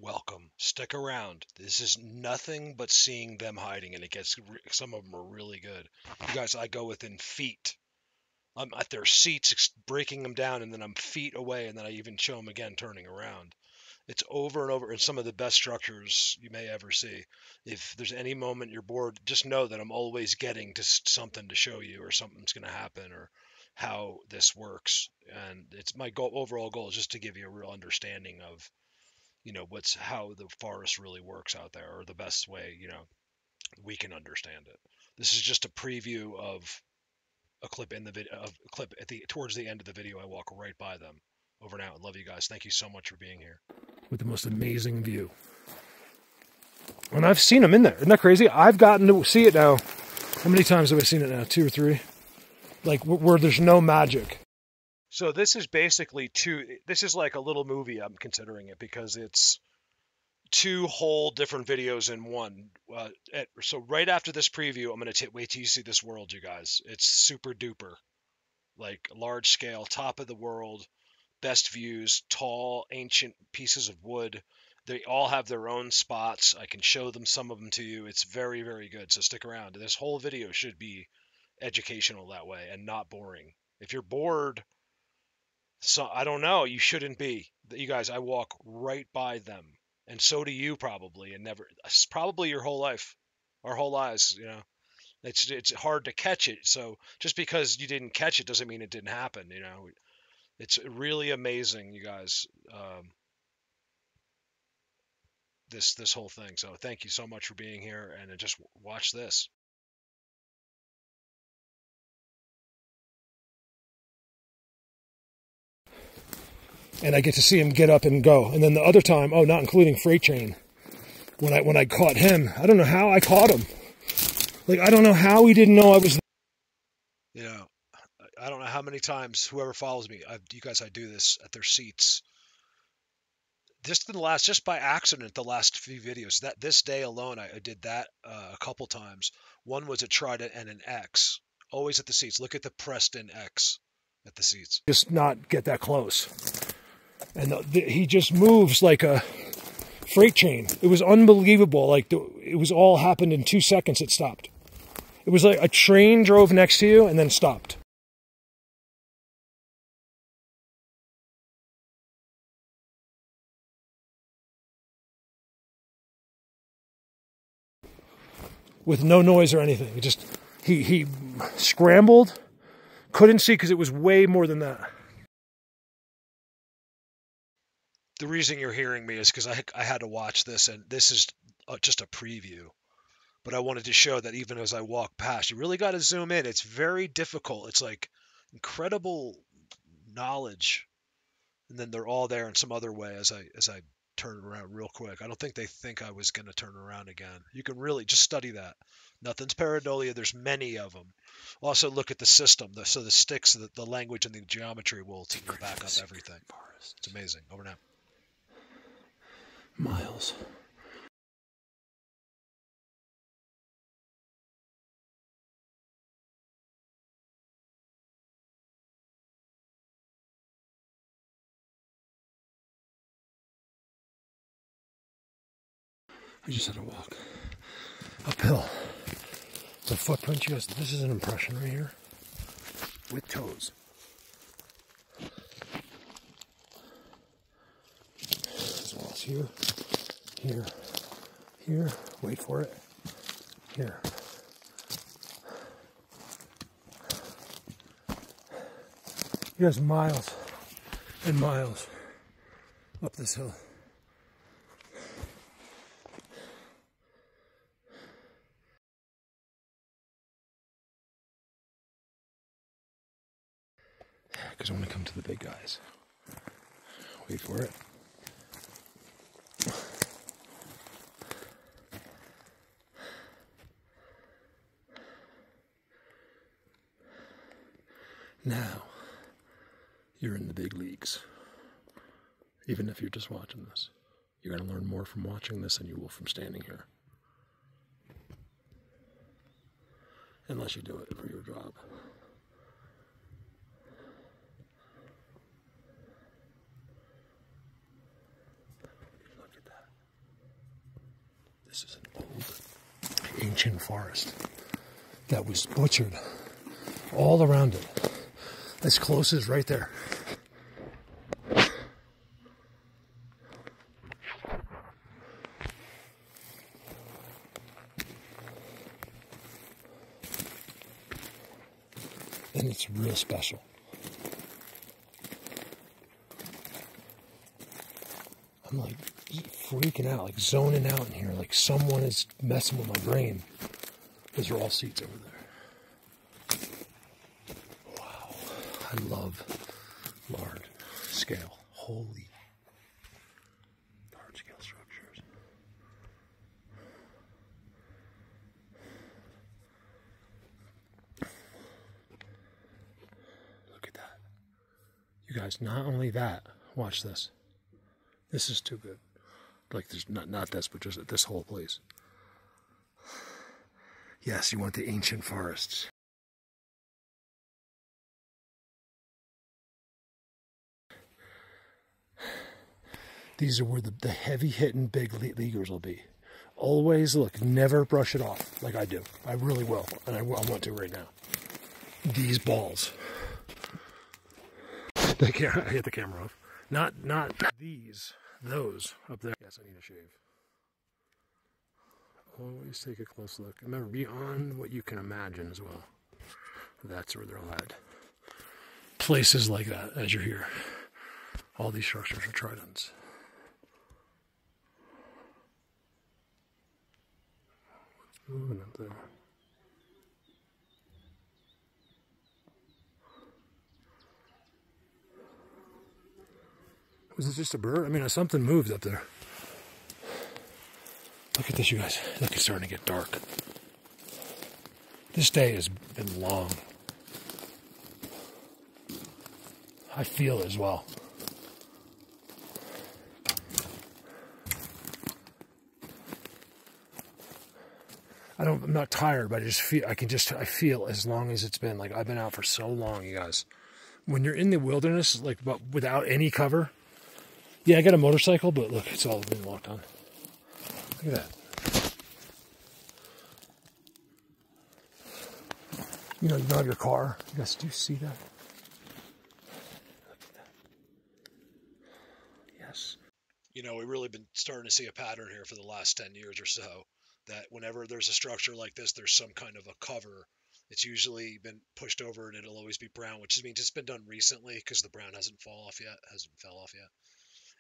welcome. Stick around. This is nothing but seeing them hiding, and it gets some of them are really good. You guys, I go within feet. I'm at their seats, breaking them down, and then I'm feet away, and then I even show them again turning around. It's over and over, and some of the best structures you may ever see. If there's any moment you're bored, just know that I'm always getting to something to show you, or something's going to happen, or how this works. And it's my goal, overall goal is just to give you a real understanding of, what's how the forest really works out there, or the best way, we can understand it. This is just a preview of a clip in the video, of a clip at the towards the end of the video. I walk right by them. Over and out. Love you guys. Thank you so much for being here. With the most amazing view. And I've seen them in there. Isn't that crazy? I've gotten to see it now. How many times have I seen it now? 2 or 3? Like, where there's no magic. So this is basically this is like a little movie, I'm considering it, because it's 2 whole different videos in one. So right after this preview, I'm going to wait till you see this world, you guys. It's super duper. Like, large scale, top of the world, best views, tall, ancient pieces of wood. They all have their own spots. I can show them, some of them to you. It's very, very good. So stick around. This whole video should be educational that way and not boring. If you're bored, so I don't know, you shouldn't be. You guys, I walk right by them, and so do you probably, and never. It's probably your whole life, our whole lives. It's hard to catch it. So just because you didn't catch it doesn't mean it didn't happen. It's really amazing, you guys. This whole thing. So thank you so much for being here, and just watch this. And I get to see him get up and go. And then the other time, not including Freight Train, when I caught him, I don't know how I caught him. Like, I don't know how he didn't know I was. I don't know how many times whoever follows me, you guys, I do this at their seats. Just by accident, the last few videos, that this day alone, I did that a couple times. One was a Trident and an X, always at the seats. Look at the Preston X at the seats. Just not get that close. And he just moves like a freight train. It was unbelievable. Like, it was all happened in 2 seconds. It stopped. It was like a train drove next to you and then stopped. With no noise or anything. It just, he scrambled, couldn't see because it was way more than that. The reason you're hearing me is because I had to watch this, and this is just a preview. But I wanted to show that even as I walk past, you really got to zoom in. It's very difficult. It's like incredible knowledge, and then they're all there in some other way as I turn around real quick. I don't think they think I was going to turn around again. You can really just study that. Nothing's pareidolia. There's many of them. Also look at the system. So the sticks, the language, and the geometry will back up everything. It's amazing. Over now. Miles. We just had to walk uphill. The footprint, you guys, this is an impression right here with toes. As well as here, here, here, wait for it, here. You guys, miles and miles up this hill. Because I want to come to the big guys. Wait for it. Now, you're in the big leagues. Even if you're just watching this. You're going to learn more from watching this than you will from standing here. Unless you do it for your job. Look at that. This is an old, ancient forest that was butchered all around it. As close as right there. And it's real special. I'm like freaking out, like zoning out in here, like someone is messing with my brain. Those are all seats over there. Wow, I love large scale, holy large scale structures. Look at that. You guys, not only that, watch this. This is too good. Like, there's not this, but just this whole place. Yes, you want the ancient forests. These are where the heavy-hitting big leaguers will be. Always, look, never brush it off like I do. I really will, and I want to right now. These balls. I hit the camera off. Not these. Those up there. Yes, I need a shave. Always take a close look. Remember, beyond what you can imagine as well. That's where they're all at. Places like that, as you're here. All these structures are tridents. What's moving up there? Was it just a bird? I mean, something moved up there. Look at this, you guys. Look, it's starting to get dark. This day has been long. I feel it as well. I'm not tired, but I feel as long as it's been. Like, I've been out for so long, you guys. When you're in the wilderness, like, but without any cover. Yeah, I got a motorcycle, but look, it's all been locked on. Look at that. You don't have your car. You guys do see that? Look at that. Yes. You know, we've really been starting to see a pattern here for the last 10 years or so, that whenever there's a structure like this, there's some kind of a cover. It's usually been pushed over and it'll always be brown, which means it's been done recently because the brown hasn't fell off yet.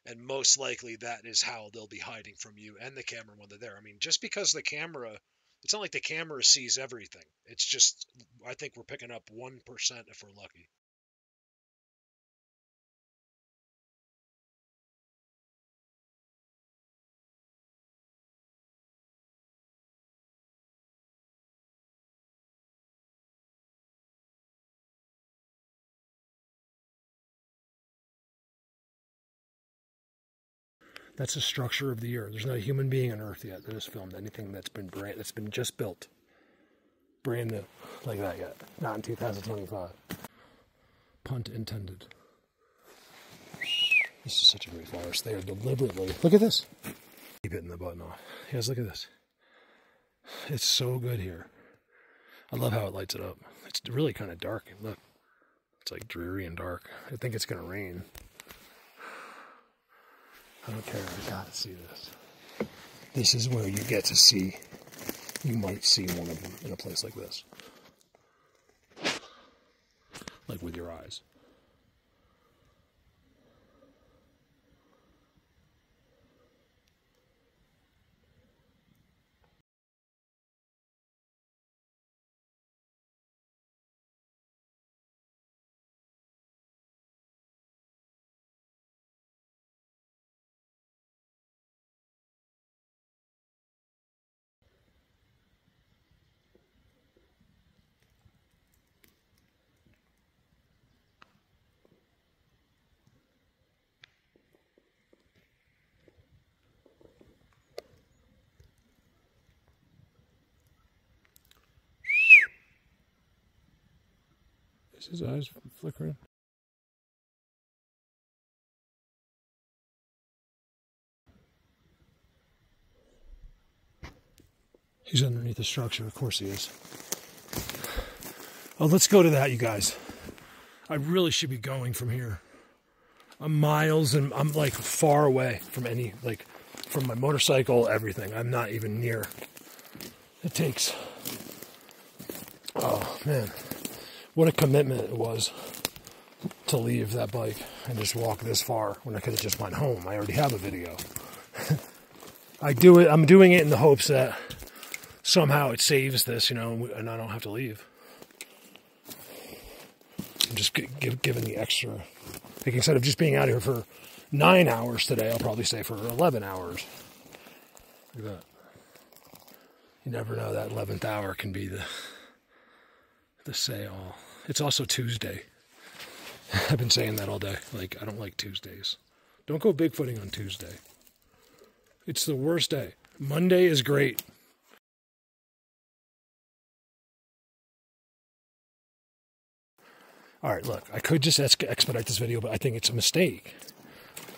And most likely that is how they'll be hiding from you and the camera when they're there. I mean, just because the camera, it's not like the camera sees everything. It's just, I think we're picking up 1% if we're lucky. That's the structure of the earth. There's not a human being on Earth yet that has filmed anything that's been just built, brand new, like that yet. Not in 2025. Punt intended. This is such a great forest. They are deliberately. Look at this. Keep hitting the button off. Yes, look at this. It's so good here. I love how it lights it up. It's really kind of dark. Look, it's like dreary and dark. I think it's gonna rain. I don't care, I gotta see this. This is where you get to see, you might see one of them in a place like this. Like with your eyes. Is his eyes flickering? He's underneath the structure. Of course he is. Oh, let's go to that, you guys. I really should be going from here. I'm miles and I'm like far away from any, like from my motorcycle, everything. I'm not even near. It takes, oh man, what a commitment it was to leave that bike and just walk this far when I could have just went home. I already have a video. I'm doing it in the hopes that somehow it saves this, you know, and I don't have to leave. I'm just giving the extra. Like instead of just being out here for 9 hours today, I'll probably stay for 11 hours. Look at that. You never know, that 11th hour can be the say-all. It's also Tuesday. I've been saying that all day. Like, I don't like Tuesdays. Don't go bigfooting on Tuesday. It's the worst day. Monday is great. All right, look, I could just expedite this video, but I think it's a mistake.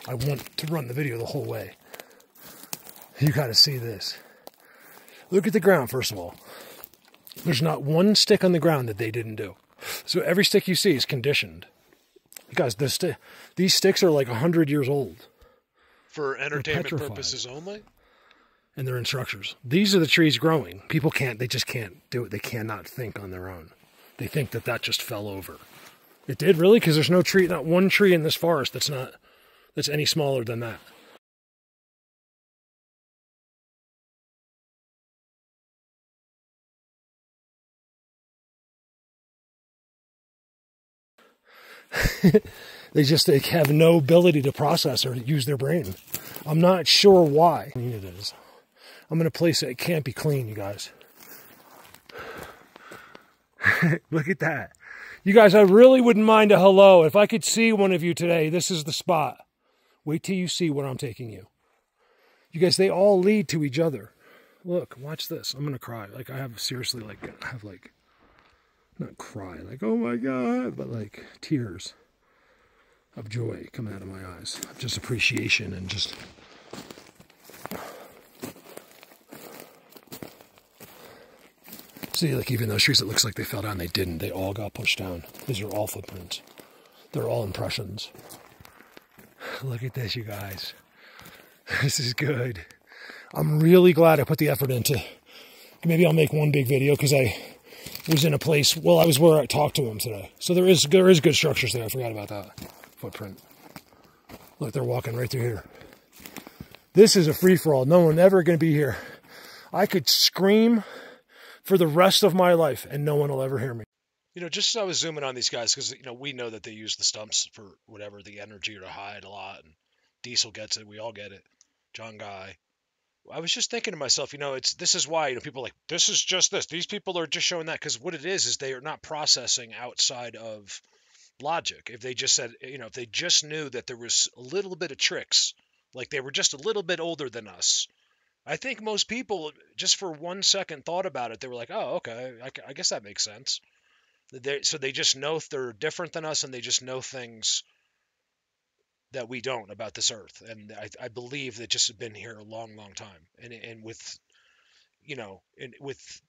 I want to run the video the whole way. You got to see this. Look at the ground, first of all. There's not one stick on the ground that they didn't do. So every stick you see is conditioned. Guys, these sticks are like 100 years old. For entertainment purposes only? And they're in structures. These are the trees growing. People they just can't do it. They cannot think on their own. They think that just fell over. It did, really? Because there's not one tree in this forest that's any smaller than that. They have no ability to process or to use their brain. I'm not sure why. It is. I'm in a place that can't be clean, you guys. Look at that. You guys, I really wouldn't mind a hello. If I could see one of you today, this is the spot. Wait till you see where I'm taking you. You guys, they all lead to each other. Look, watch this. I'm going to cry. Like, seriously, not cry, like, oh my God, but like tears of joy coming out of my eyes. Just appreciation and just... See, like even those trees, it looks like they fell down. They didn't. They all got pushed down. These are all footprints. They're all impressions. Look at this, you guys. This is good. I'm really glad I put the effort into. Maybe I'll make one big video because I was in a place. Well, I was where I talked to him today. So there is good structures there. I forgot about that footprint. Look, they're walking right through here. This is a free-for-all. No one ever going to be here. I could scream for the rest of my life, and no one will ever hear me. You know, just as I was zooming on these guys, because, you know, we know that they use the stumps for whatever, the energy to hide a lot, and Diesel gets it, we all get it, John Guy. I was just thinking to myself, you know, this is why, you know, people are like, this is just this. These people are just showing that, because what it is they are not processing outside of logic. If they just said, you know, if they just knew that there was a little bit of tricks, like they were just a little bit older than us, I think most people, just for 1 second, thought about it. They were like, oh, okay, I guess that makes sense. So they just know they're different than us, and they just know things that we don't about this earth. And I believe that just have been here a long, long time. And with, you know, with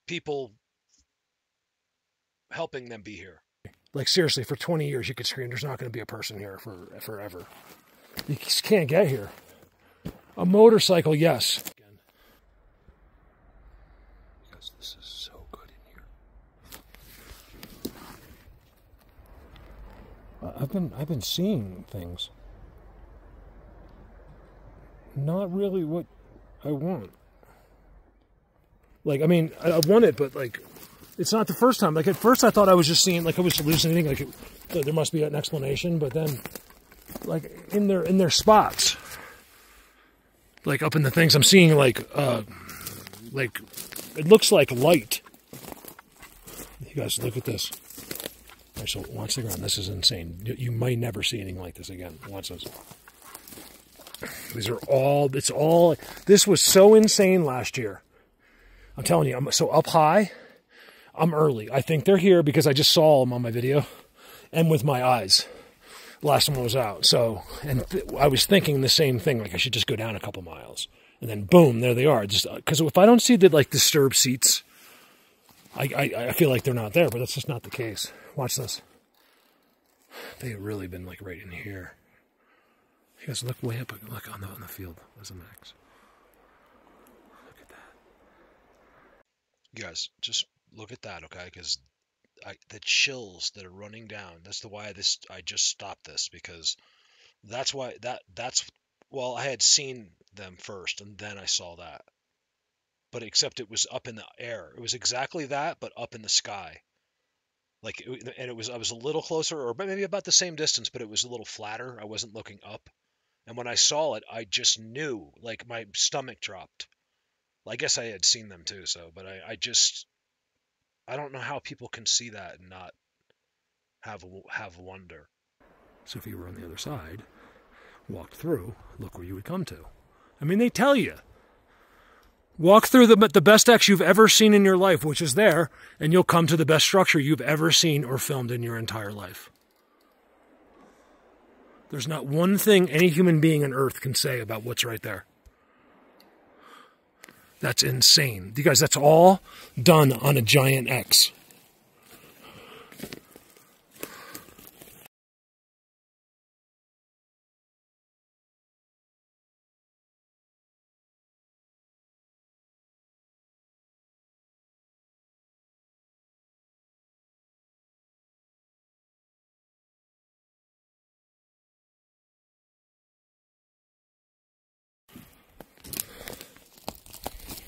people helping them be here. Like, seriously, for 20 years, you could scream, there's not going to be a person here forever. You just can't get here. A motorcycle, yes. Because this is so good in here. I've been seeing things. Not really what I want. Like, I mean, I want it, but like, it's not the first time. Like, at first I thought I was just seeing, like I was hallucinating, like there must be an explanation, but then, like, in their spots. Like up in the things, I'm seeing like it looks like light. You guys, look at this. All right, so watch the ground. This is insane. You might never see anything like this again. Watch this. This was so insane last year. I'm telling you, I'm so up high. I'm early. I think they're here because I just saw them on my video and with my eyes. Last one was out. So, and I was thinking the same thing, like I should just go down a couple miles And then boom, there they are. Just because if I don't see the like disturbed seats, I feel like they're not there, but that's just not the case. Watch this. They have really been like right in here. You guys look way up, look on the field. There's a max. Look at that. You guys, just look at that, okay? Because the chills that are running down. That's why I just stopped this, because that's why well, I had seen them first and then I saw that. But except it was up in the air. It was exactly that, but up in the sky. Like, and I was a little closer, or maybe about the same distance, but it was a little flatter. I wasn't looking up. And when I saw it, I just knew, like my stomach dropped. Well, I guess I had seen them too, but I don't know how people can see that and not have wonder. So if you were on the other side, walked through, look where you would come to. I mean, they tell you. Walk through the best X you've ever seen in your life, which is there, and you'll come to the best structure you've ever seen or filmed in your entire life. There's not one thing any human being on Earth can say about what's right there. That's insane. You guys, that's all done on a giant X.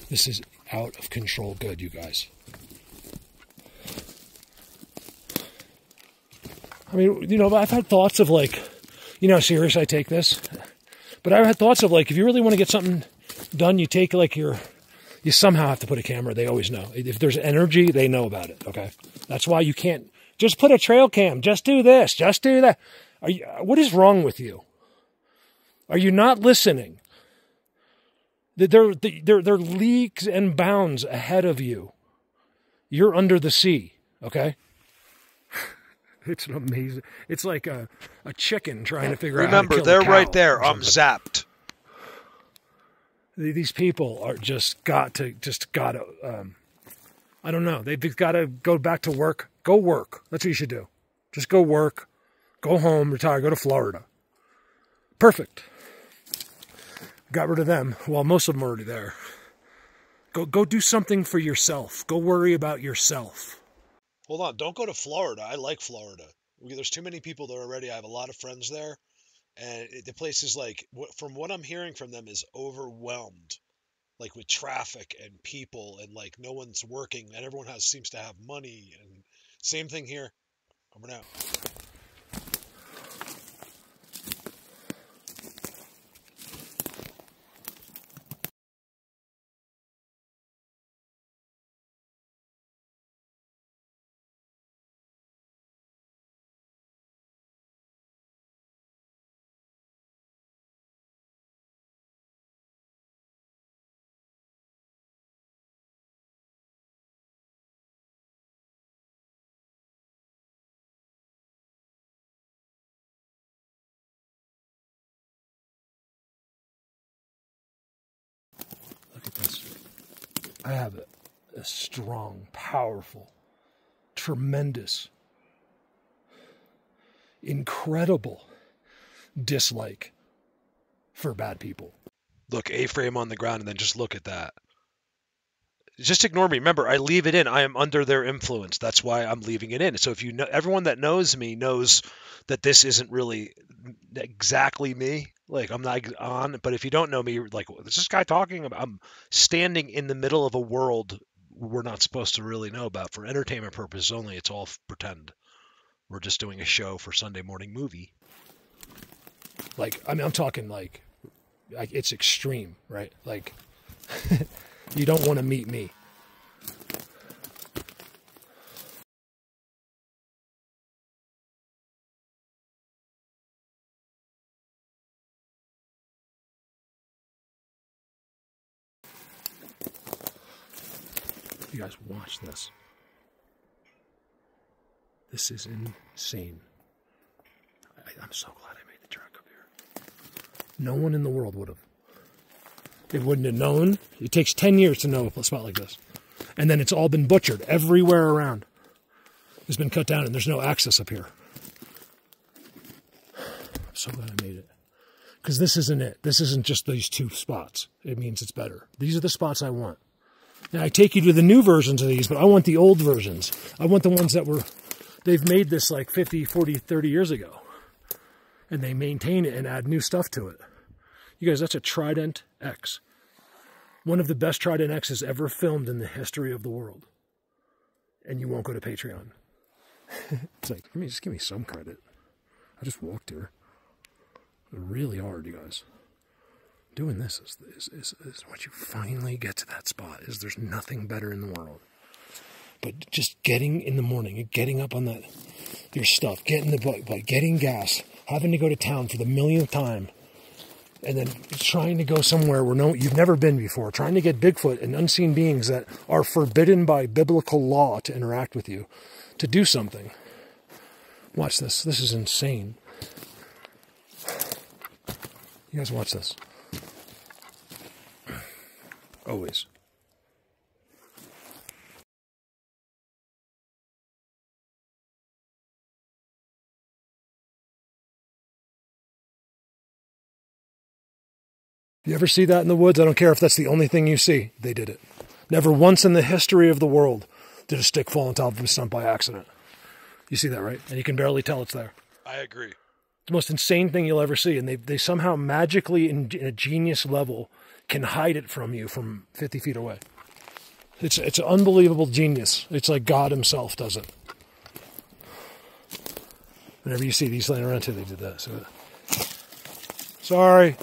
This is out of control good, you guys. I mean, you know, I've had thoughts of like, you know how serious I take this? But I've had thoughts of like, if you really want to get something done, you take like you somehow have to put a camera. They always know. If there's energy, they know about it, okay? That's why you can't just put a trail cam. Just do this. Just do that. What is wrong with you? Are you not listening? They're leagues and bounds ahead of you. You're under the sea, okay? It's an amazing. It's like a chicken trying to figure out how to kill a cow. Remember, they're right there. I'm zapped. These people are just got to. I don't know. They've got to go back to work. Go work. That's what you should do. Just go work. Go home. Retire. Go to Florida. Perfect. Got rid of them. Well, most of them are already there. Go do something for yourself. Go worry about yourself. Hold on. Don't go to Florida. I like Florida. There's too many people there already. I have a lot of friends there. And the place is like, from what I'm hearing from them, is overwhelmed. Like with traffic and people, and like no one's working and everyone seems to have money. And same thing here. Over now. Look at this. I have a strong, powerful, tremendous, incredible dislike for bad people. Look, A-frame on the ground, and then just look at that. Just ignore me. Remember, I leave it in. I am under their influence. That's why I'm leaving it in. So if you know, everyone that knows me knows that this isn't really exactly me. Like, I'm not on, but if you don't know me, you're like, what's this guy talking about? I'm standing in the middle of a world we're not supposed to really know about for entertainment purposes only. It's all pretend. We're just doing a show for Sunday morning movie. Like, I mean, I'm talking like it's extreme, right? Like, you don't want to meet me. You guys watch this. This is insane. I'm so glad I made the trek up here. No one in the world would have. It wouldn't have known. It takes 10 years to know a spot like this. And then it's all been butchered everywhere around. It's been cut down and there's no access up here. I'm so glad I made it. Because this isn't it. This isn't just these 2 spots. It means it's better. These are the spots I want. Now I take you to the new versions of these, but I want the old versions. I want the ones that they've made this like 50, 40, 30 years ago. And they maintain it and add new stuff to it. You guys, that's a Trident X. One of the best Trident X's ever filmed in the history of the world. And you won't go to Patreon. It's like, just give me some credit. I just walked here. Really hard, you guys. Doing this is what you finally get to that spot. There's nothing better in the world. But just getting in the morning, getting up on your stuff, getting the bike, getting gas, having to go to town for the millionth time, and then trying to go somewhere where you've never been before, trying to get Bigfoot and unseen beings that are forbidden by biblical law to interact with you, to do something. Watch this. This is insane. You guys watch this. Always. You ever see that in the woods? I don't care if that's the only thing you see. They did it. Never once in the history of the world did a stick fall on top of a stump by accident. You see that, right? And you can barely tell it's there. I agree. The most insane thing you'll ever see. And they somehow magically, in a genius level, can hide it from you from 50 feet away. It's an unbelievable genius. It's like God himself does it. Whenever you see these laying around too, they did that. So, sorry.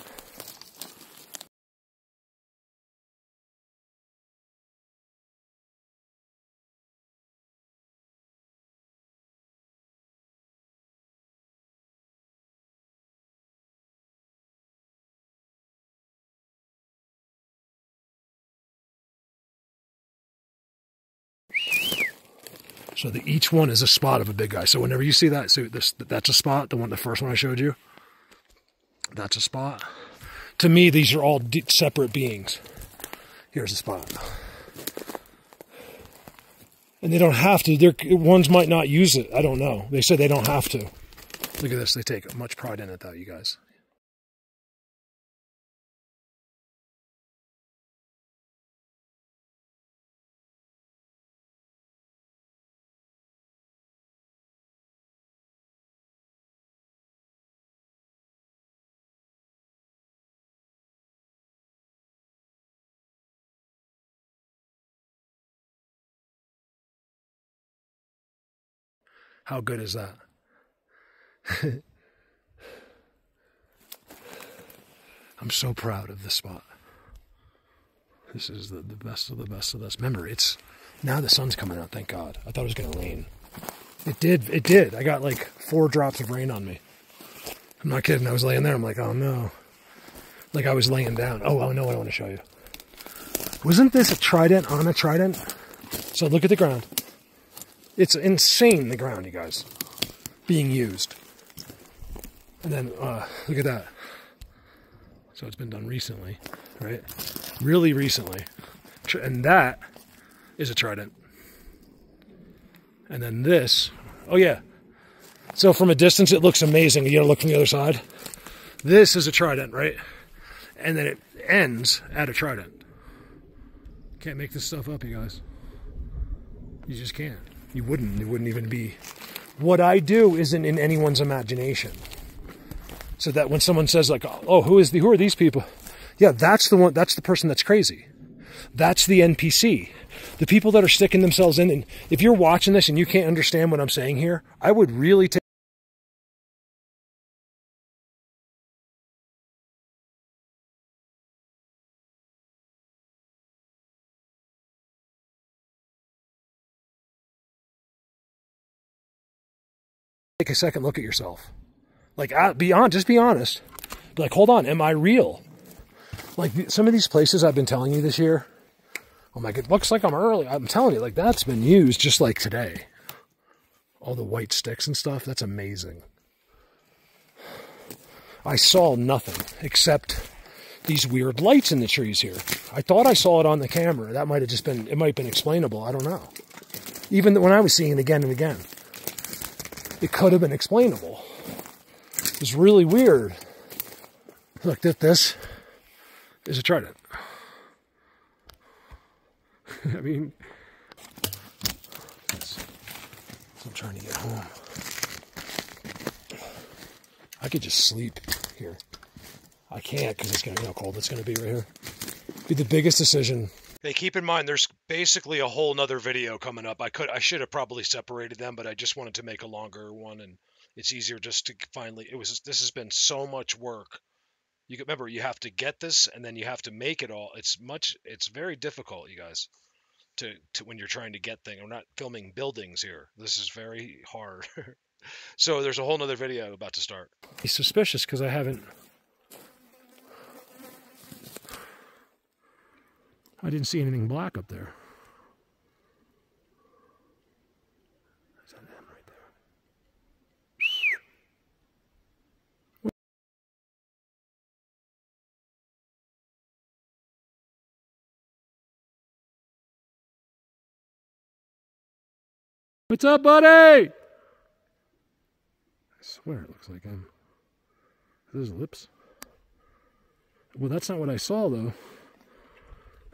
So each one is a spot of a big guy. So whenever you see that, that's a spot. The first one I showed you, that's a spot. To me, these are all separate beings. Here's a spot. And they don't have to. Ones might not use it. I don't know. They said they don't have to. Look at this. They take much pride in it, though, you guys. How good is that? I'm so proud of this spot. This is the best of the best of this. Remember, now the sun's coming out, thank God. I thought it was going to rain. It did. I got like 4 drops of rain on me. I'm not kidding. I was laying there. I'm like, oh no. Like I was laying down. Oh, I know what I want to show you. Wasn't this a trident on a trident? So look at the ground. It's insane, the ground, you guys, being used. And then, look at that. So it's been done recently, right? Really recently. And that is a trident. And then this, oh yeah. So from a distance, it looks amazing. You gotta look from the other side. This is a trident, right? And then it ends at a trident. Can't make this stuff up, you guys. You just can't. You wouldn't. It wouldn't even be. What I do isn't in anyone's imagination. So that when someone says like, "Oh, who are these people?" Yeah, that's the one. That's the person that's crazy. That's the NPC. The people that are sticking themselves in. And if you're watching this and you can't understand what I'm saying here, I would really take. Take a second look at yourself. Like, just be honest. Be like, hold on, am I real? Like, some of these places I've been telling you this year, oh my God, it looks like I'm early. I'm telling you, like, that's been used just like today. All the white sticks and stuff, that's amazing. I saw nothing except these weird lights in the trees here. I thought I saw it on the camera. That might have just been, it might have been explainable. I don't know. Even when I was seeing it again and again, it could have been explainable. It was really weird. Look, this is a trident. I mean, I'm trying to get home. I could just sleep here. I can't because it's going to be how cold it's going to be right here. Be the biggest decision. Hey, keep in mind, there's basically a whole nother video coming up. I should have probably separated them, but I just wanted to make a longer one, and it's easier just to finally. This has been so much work. You remember, you have to get this, and then you have to make it all. It's very difficult, you guys, to when you're trying to get things. We're not filming buildings here. This is very hard. So there's a whole nother video about to start. He's suspicious because I didn't see anything black up there. Is that him right there? What's up, buddy? I swear it looks like him. Are those lips? Well, that's not what I saw, though.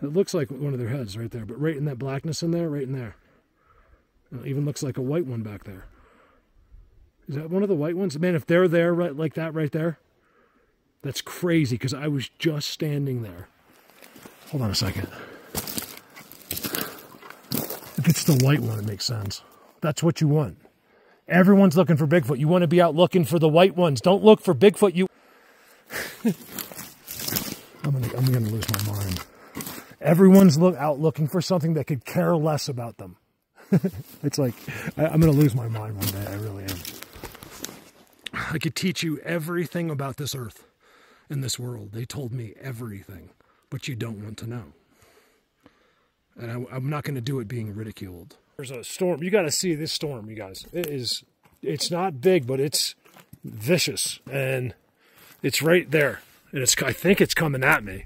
It looks like one of their heads right there, but right in that blackness in there, right in there. It even looks like a white one back there. Is that one of the white ones? Man, if they're there right like that right there, that's crazy because I was just standing there. Hold on a second. If it's the white one, it makes sense. That's what you want. Everyone's looking for Bigfoot. You want to be out looking for the white ones. Don't look for Bigfoot. You. I'm gonna lose my mind. Everyone's out looking for something that could care less about them. It's like, I'm going to lose my mind one day. I really am. I could teach you everything about this earth and this world. They told me everything, but you don't want to know. And I'm not going to do it being ridiculed. There's a storm. You got to see this storm, you guys. It's not big, but it's vicious. And it's right there. And I think it's coming at me.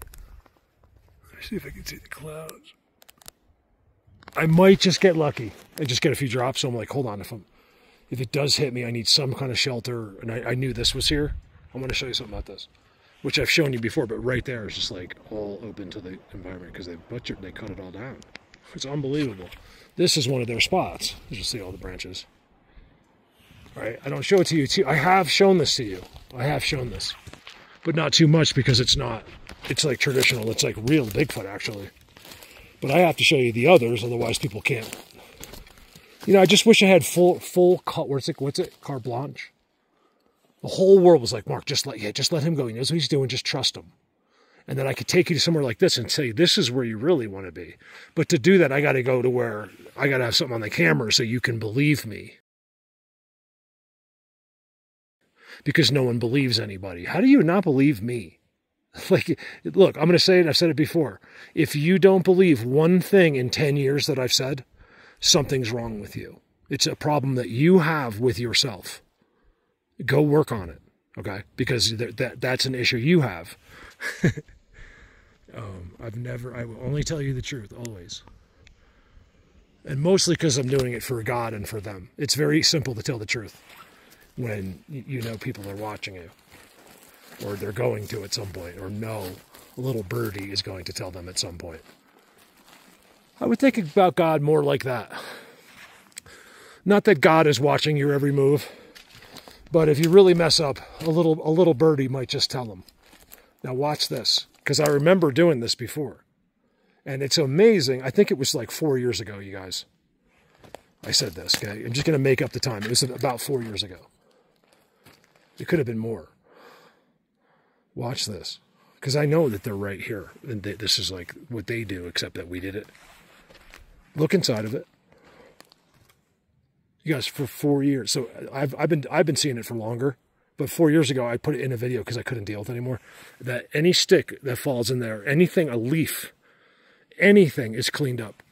See if I can see the clouds. I might just get lucky and just get a few drops. So I'm like, hold on, if it does hit me, I need some kind of shelter. And I knew this was here. I'm going to show you something about this, which I've shown you before, but right there is just like all open to the environment because they cut it all down. It's unbelievable. This is one of their spots. You just see all the branches. All right, I don't show it to you too. I have shown this to you. I have shown this, but not too much because it's not. It's like traditional. It's like real Bigfoot, actually. But I have to show you the others, otherwise people can't. You know, I just wish I had full what's it? Carte blanche. The whole world was like, Mark, just let him go. He knows what he's doing. Just trust him. And then I could take you to somewhere like this and say, this is where you really want to be. But to do that, I got to go to where I got to have something on the camera so you can believe me. Because no one believes anybody. How do you not believe me? Like, look, I'm going to say it. I've said it before. If you don't believe one thing in 10 years that I've said, something's wrong with you. It's a problem that you have with yourself. Go work on it, okay? Because that's an issue you have. I will only tell you the truth, always. And mostly because I'm doing it for God and for them. It's very simple to tell the truth when you know people are watching you. Or they're going to at some point, or no, a little birdie is going to tell them at some point. I would think about God more like that. Not that God is watching your every move, but if you really mess up, a little birdie might just tell them. Now watch this, because I remember doing this before. And it's amazing. I think it was like 4 years ago, you guys. I said this, okay? I'm just going to make up the time. It was about 4 years ago. It could have been more. Watch this, because I know that they're right here, and this is like what they do, except that we did it. Look inside of it, you guys. For 4 years, so I've been seeing it for longer, but 4 years ago I put it in a video because I couldn't deal with it anymore. That any stick that falls in there, anything, a leaf, anything is cleaned up.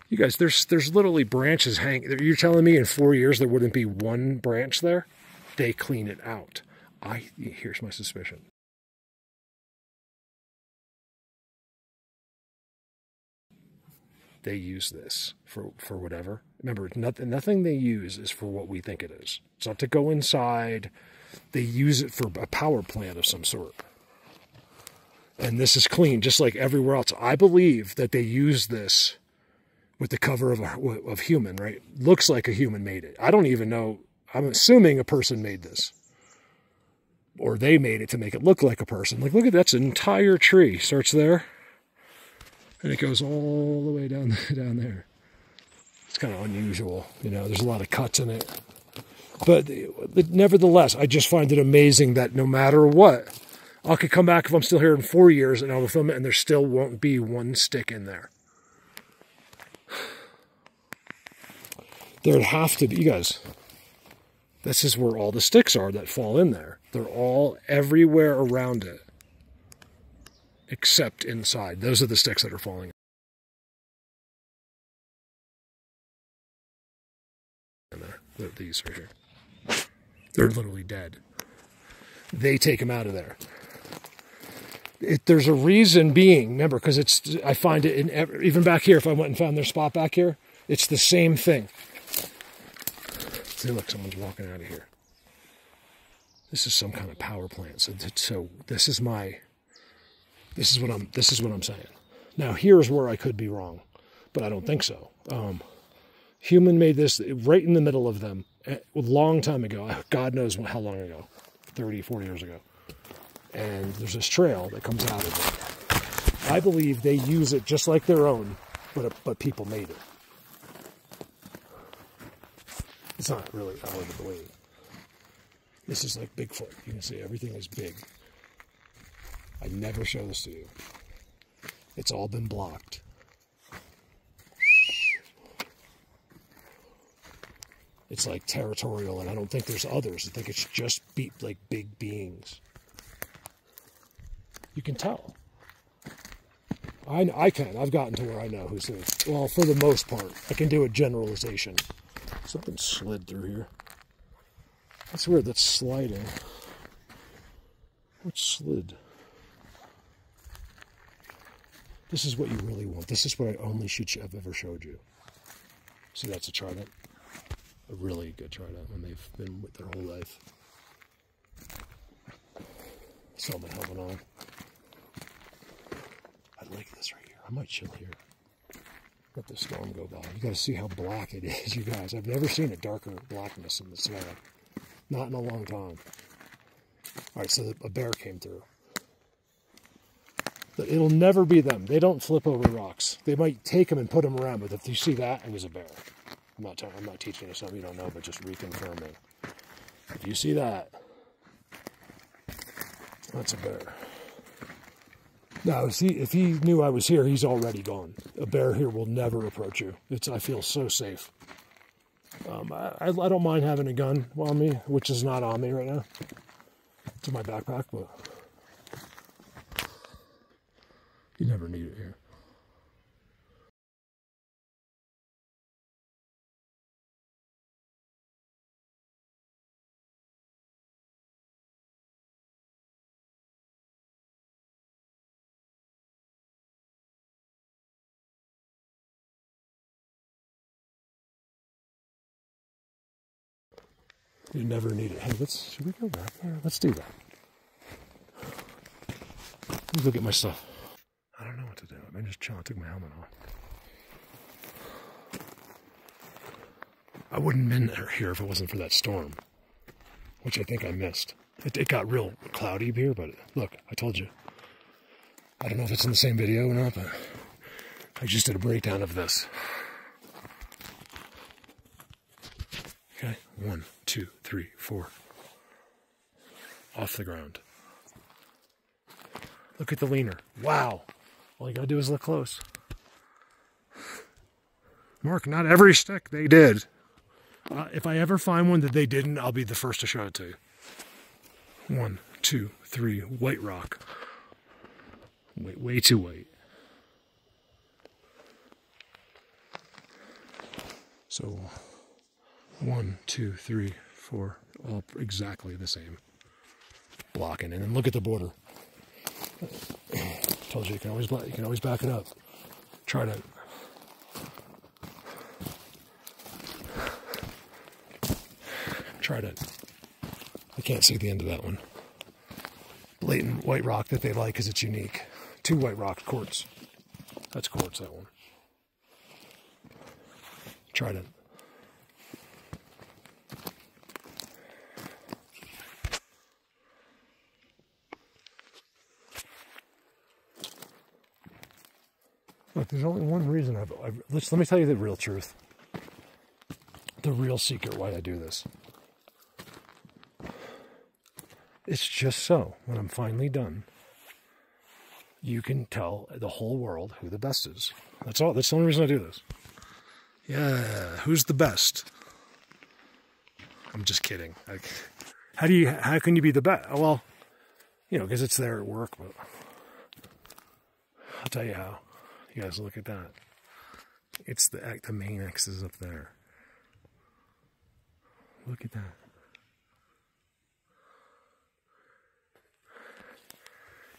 You guys, there's literally branches hanging. You're telling me in 4 years there wouldn't be one branch there? They clean it out. Here's my suspicion. they use this for whatever. Remember, nothing they use is for what we think it is. It's not to go inside. They use it for a power plant of some sort. And this is clean, just like everywhere else. I believe that they use this with the cover of Human, right? Looks like a human made it. I don't even know. I'm assuming a person made this. Or they made it to make it look like a person. Like, look at that's an entire tree. Starts there. And it goes all the way down there. It's kind of unusual. You know, there's a lot of cuts in it. But nevertheless, I just find it amazing that no matter what, I could come back if I'm still here in 4 years and I'll film it and there still won't be one stick in there. There'd have to be, you guys, this is where all the sticks are that fall in there. They're all everywhere around it, except inside. Those are the sticks that are falling in there. These right here. They're literally dead. They take them out of there. There's a reason being, remember, because I find it in even back here. If I went and found their spot back here, it's the same thing. See, look, someone's walking out of here. This is some kind of power plant. So this is what I'm saying. Now here's where I could be wrong, but I don't think so. Human made this right in the middle of them a long time ago. God knows how long ago, 30, 40 years ago. And there's this trail that comes out of it. I believe they use it just like their own, but people made it. It's not really hard to believe. This is like Bigfoot. You can see everything is big. I never show this to you. It's all been blocked. It's like territorial, and I don't think there's others. I think it's just like big beings. You can tell. I can. I've gotten to where I know who's who. Well, for the most part, I can do a generalization. Something slid through here. That's weird. That's sliding. What slid? This is what you really want. This is what I only have ever showed you. See, that's a trident. A really good trident when they've been with their whole life. Saw my helmet on. I like this right here. I might chill here. Let the storm go by. You got to see how black it is, you guys. I've never seen a darker blackness in the snow. Not in a long time. All right, so a bear came through. But it'll never be them. They don't flip over rocks. They might take them and put them around, but if you see that, it was a bear. I'm not teaching you something you don't know, but just reconfirming. If you see that, that's a bear. Now, if he knew I was here, he's already gone. A bear here will never approach you. I feel so safe. I don't mind having a gun on me, which is not on me right now. It's in my backpack, but you never need it here. You never need it. Hey, should we go back there? Let's do that. Let me look at my stuff. I don't know what to do. I'm just chilling. I took my helmet off. I wouldn't have been here if it wasn't for that storm, which I think I missed. It got real cloudy here, but look, I told you. I don't know if it's in the same video or not, but I just did a breakdown of this. Okay, 1, 2, 3, 4. Off the ground. Look at the leaner. Wow. All you gotta do is look close. Mark, not every stick they did. If I ever find one that they didn't, I'll be the first to show it to you. 1, 2, 3. White rock. Way too white. So 1, 2, 3, 4, all exactly the same. Blocking, and then look at the border. Told you, you can always back it up. Try to. Trident. I can't see the end of that one. Blatant white rock that they like because it's unique. 2 white rock quartz. That's quartz, that one. Trident. Look, there's only one reason let me tell you the real truth. The real secret why I do this. It's just so, when I'm finally done, you can tell the whole world who the best is. That's all. That's the only reason I do this. Yeah, who's the best? I'm just kidding. How can you be the best? Well, because it's there at work, but I'll tell you how. You guys look at that. It's the main X is up there. Look at that.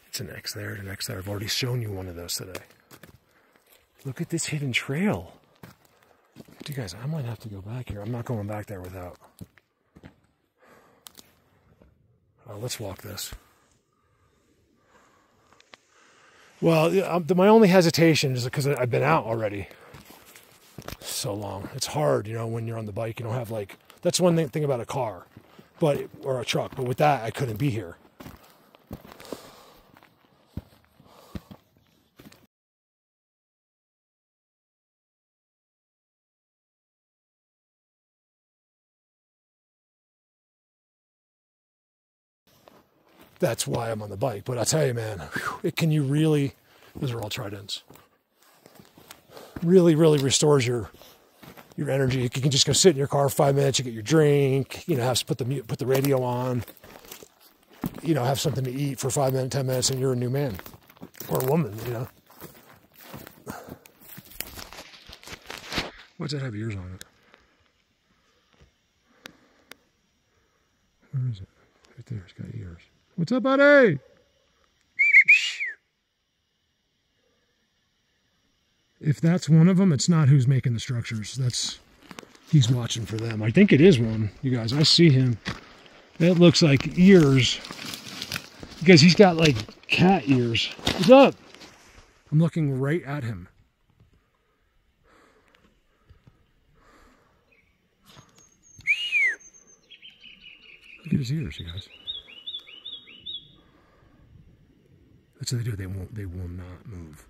It's an X there, an X there. I've already shown you one of those today. Look at this hidden trail. You guys, I might have to go back here. I'm not going back there without. Let's walk this. Well, my only hesitation is because I've been out already so long. It's hard, when you're on the bike. You don't have that's one thing about a car, or a truck. But with that, I couldn't be here. That's why I'm on the bike. But I tell you, man, those are all Tridents. Really, really restores your energy. You can just go sit in your car 5 minutes, you get your drink, have put the radio on, have something to eat for 5 minutes, 10 minutes, and you're a new man or a woman, What's that have ears on it? Where is it? Right there, it's got ears. What's up, buddy? If that's one of them, it's not who's making the structures. He's watching for them. I think it is one, you guys. I see him. That looks like ears. Because he's got cat ears. What's up? I'm looking right at him. Look at his ears, you guys. That's what they do. They will not move.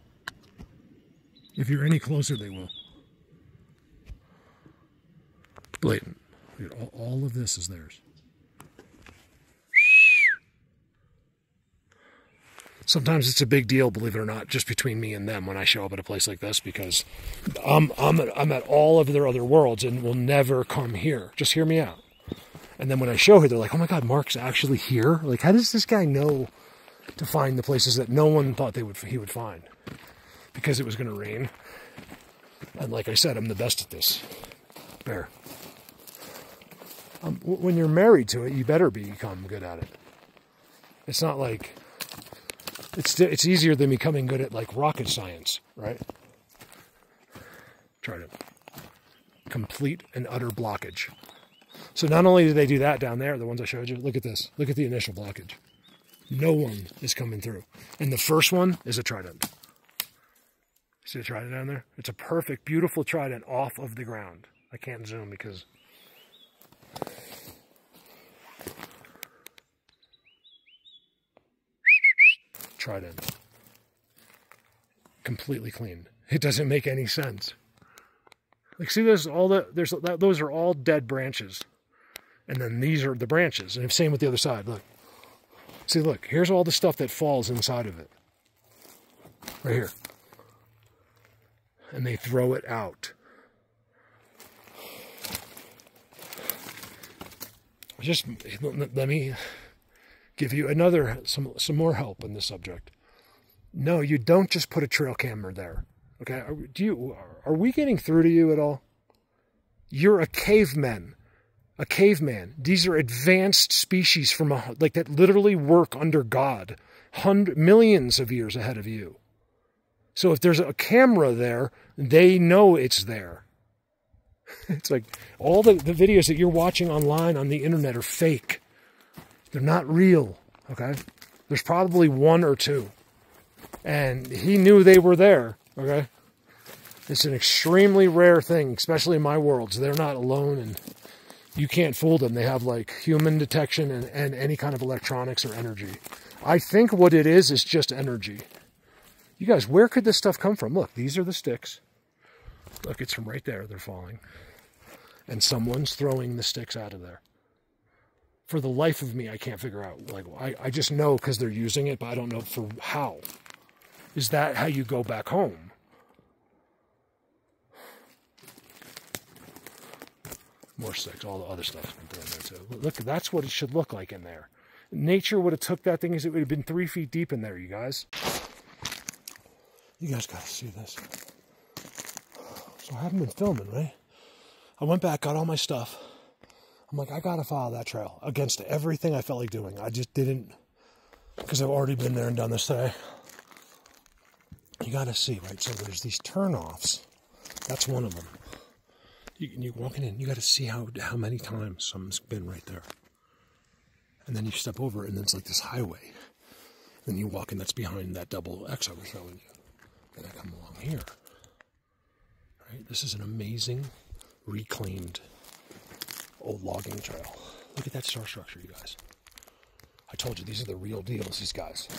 If you're any closer, they will. Blatant. All of this is theirs. Sometimes it's a big deal, believe it or not, just between me and them when I show up at a place like this, because I'm at all of their other worlds and will never come here. Just hear me out. And then when I show her, they're like, "Oh my God, Mark's actually here!" How does this guy know to find the places that no one thought he would find? Because it was going to rain. And like I said, I'm the best at this. Bear. When you're married to it, you better become good at it. It's not like... It's easier than becoming good at rocket science, right? Try it. Complete and utter blockage. So not only did they do that down there, the ones I showed you, look at this. Look at the initial blockage. No one is coming through. And the first one is a Trident. See the Trident down there? It's a perfect, beautiful Trident off of the ground. I can't zoom because... Trident. Completely clean. It doesn't make any sense. See, those are all dead branches. And then these are the branches. And same with the other side. Look. See, look. Here's all the stuff that falls inside of it. Right here. And they throw it out. Just let me give you some more help in this subject. No, you don't just put a trail camera there. Okay? Are we getting through to you at all? You're a caveman. A caveman. These are advanced species from that literally work under God, millions of years ahead of you. So if there's a camera there, they know it's there. It's like all the videos that you're watching online on the internet are fake. They're not real, okay? There's probably one or two. And he knew they were there, okay? It's an extremely rare thing, especially in my worlds. They're not alone, and you can't fool them. They have like human detection and any kind of electronics or energy. I think what it is just energy. You guys, where could this stuff come from? Look, these are the sticks. Look, it's from right there. They're falling. And someone's throwing the sticks out of there. For the life of me, I can't figure out. Like, I just know because they're using it, but I don't know for how. Is that how you go back home? More sticks, all the other stuff's been thrown there too. Look, that's what it should look like in there. Nature would have took that thing, it would have been 3 feet deep in there, you guys. You guys gotta see this. So I haven't been filming, right? I went back, got all my stuff. I'm like, I gotta follow that trail against everything I felt like doing. I just didn't, because I've already been there and done this today. You gotta see, right? So there's these turnoffs. That's one of them. You're walking in, you got to see how many times someone's been right there. And then you step over, and then it's like this highway. Then you walk in, that's behind that double X I was showing you. Then I come along here. Right? This is an amazing, reclaimed old logging trail. Look at that star structure, you guys. I told you, these are the real deals, these guys.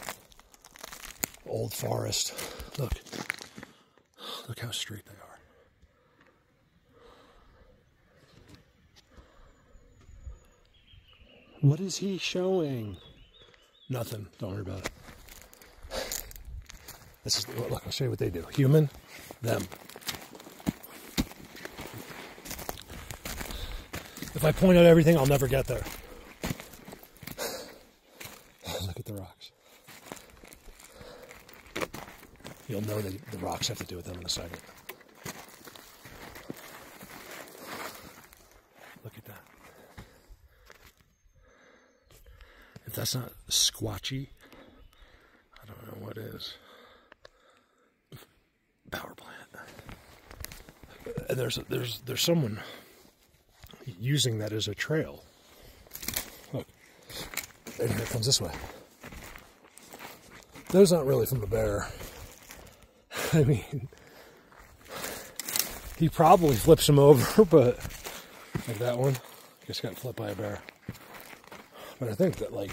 Old forest. Look how straight they are. What is he showing? Nothing. Don't worry about it. This is, look, I'll show you what they do. Human, them. If I point out everything, I'll never get there. Look at the rocks. You'll know that the rocks have to do with them in a second. Look at that. If that's not squatchy, I don't know what is. Power plant. And there's someone using that as a trail. Look, and here it comes this way. Those aren't really from a bear. I mean, he probably flips them over, but like that one, just got flipped by a bear. But I think that, like,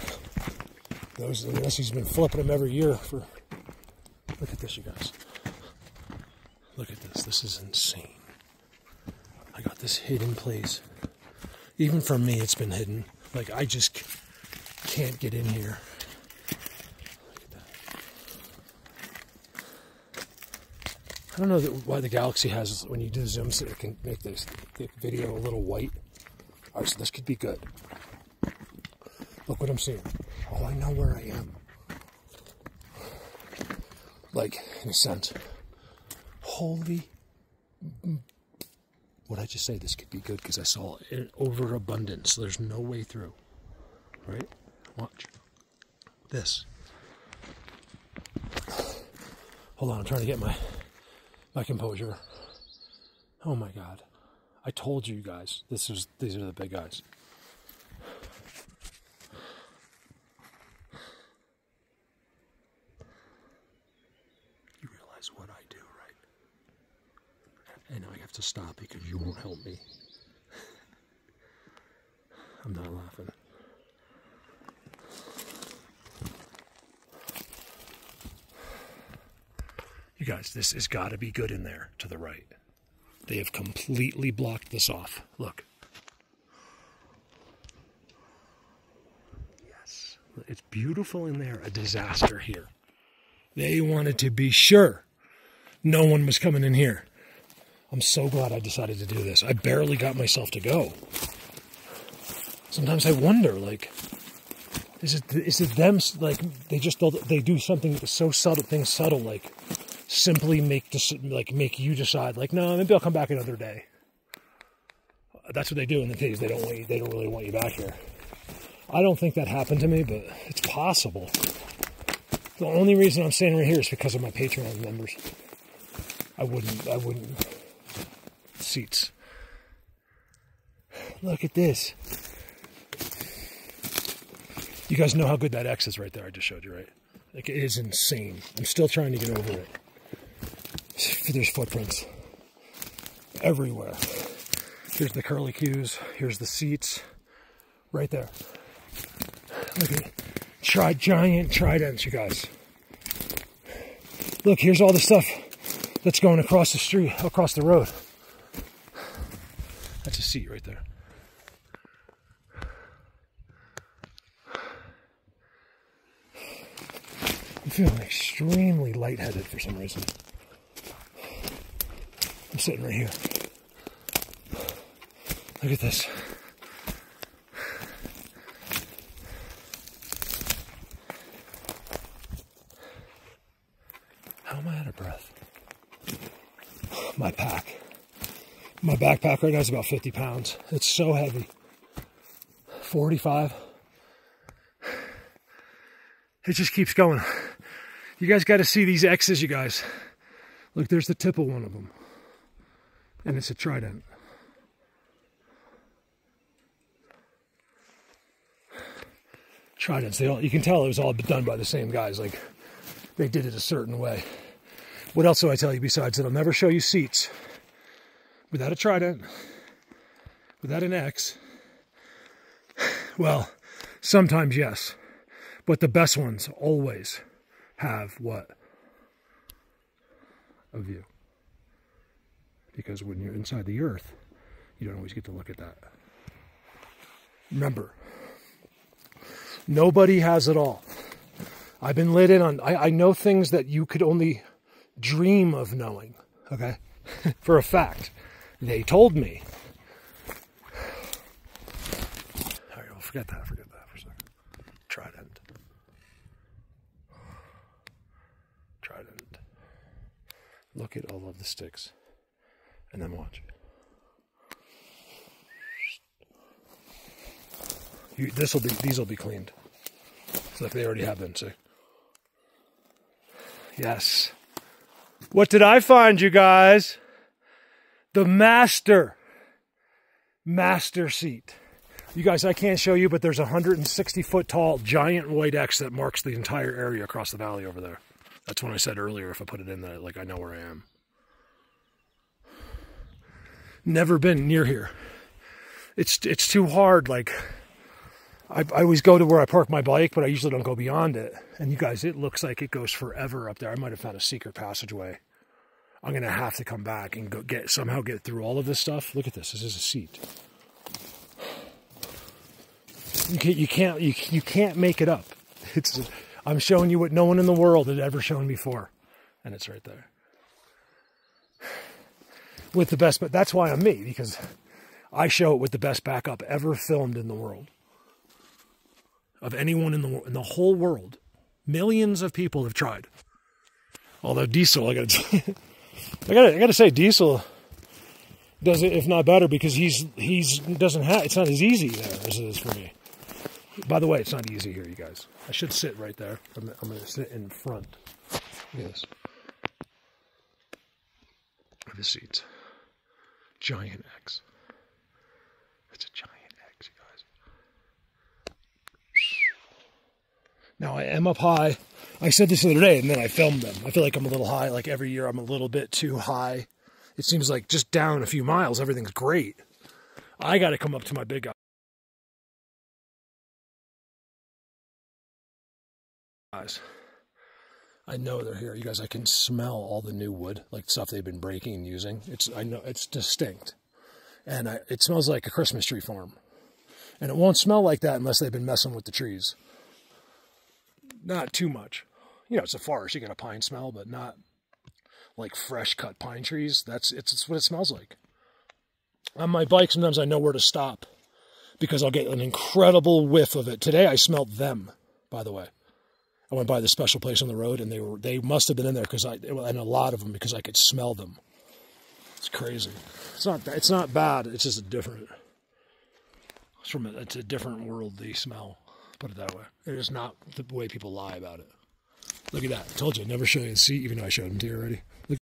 those, unless he's been flipping them every year for... Look at this, you guys. Look at this. This is insane. I got this hidden place. Even from me, it's been hidden. Like, I just can't get in here. Look at that. I don't know why the Galaxy has, when you do zoom, so it can make this video a little white. Alright, so this could be good. Look what I'm seeing. Oh, I know where I am. Like, in a sense. Holy... What'd I just say? This could be good because I saw an overabundance. There's no way through. Right? Watch. This. Hold on, I'm trying to get my composure. Oh my God. I told you guys. These are the big guys. What I do, right? And I have to stop because you won't help me. I'm not laughing. You guys, this has got to be good in there to the right. They have completely blocked this off. Look. Yes. It's beautiful in there. A disaster here. They wanted to be sure no one was coming in here. I'm so glad I decided to do this. I barely got myself to go. Sometimes I wonder, like, is it them? Like, they do something so subtle, like simply make you decide, like, no, maybe I'll come back another day. That's what they do in the days. They don't really want you back here. I don't think that happened to me, but it's possible. The only reason I'm standing right here is because of my Patreon members. I wouldn't seats. Look at this. You guys know how good that X is right there. I just showed you, right? Like, it is insane. I'm still trying to get over it. There's footprints everywhere. Here's the curly cues. Here's the seats. Right there. Look at it. Giant tridents, you guys. Look, here's all the stuff that's going across the street, across the road. That's a seat right there. I'm feeling extremely lightheaded for some reason. I'm sitting right here. Look at this. How am I out of breath? My pack. My backpack right now is about 50 pounds. It's so heavy. 45. It just keeps going. You guys got to see these X's, you guys. Look, there's the tip of one of them. And it's a trident. Tridents, you can tell it was all done by the same guys. Like, they did it a certain way. What else do I tell you besides that I'll never show you seats without a trident, without an X? Well, sometimes yes, but the best ones always have what? A view. Because when you're inside the earth, you don't always get to look at that. Remember, nobody has it all. I've been lit in on, I know things that you could only dream of knowing, okay? For a fact. They told me. All right, well, forget that for a second. Trident. Look at all of the sticks. And then watch. These will be cleaned. It's like they already have been, see? Yes. What did I find, you guys? The master seat. You guys, I can't show you, but there's a 160-foot tall giant white X that marks the entire area across the valley over there. That's when I said earlier, if I put it in there, like, I know where I am. Never been near here. It's too hard. Like, I always go to where I park my bike, but I usually don't go beyond it. And you guys, it looks like it goes forever up there. I might have found a secret passageway. I'm going to have to come back and somehow get through all of this stuff. Look at this. This is a seat. You can't make it up. I'm showing you what no one in the world had ever shown before. And it's right there. With the best, but that's why I'm me, because I show it with the best backup ever filmed in the world. Of anyone in the whole world. Millions of people have tried. Although Diesel, I gotta say, Diesel does it, if not better, because it's not as easy there as it is for me. By the way, it's not easy here, you guys. I should sit right there. I'm going to sit in front. Look at this. Of the seats. Giant X. It's a giant X, you guys. Now, I am up high. I said this the other day, and then I filmed them. I feel like I'm a little high. Like, every year I'm a little bit too high. It seems like just down a few miles, everything's great. I got to come up to my big guys. I know they're here. You guys, I can smell all the new wood, like stuff they've been breaking and using. I know it's distinct. And it smells like a Christmas tree farm. And it won't smell like that unless they've been messing with the trees. Not too much. You know, it's a forest. You get a pine smell, but not like fresh cut pine trees. It's what it smells like. On my bike, sometimes I know where to stop because I'll get an incredible whiff of it. Today, I smelled them, by the way. I went by the special place on the road, and they must have been in there and a lot of them, because I could smell them. It's crazy. It's not bad. It's just it's a different worldly smell. Put it that way. It is not the way people lie about it. Look at that. I told you I'd never show you the seat, even though I showed them to you already. Look.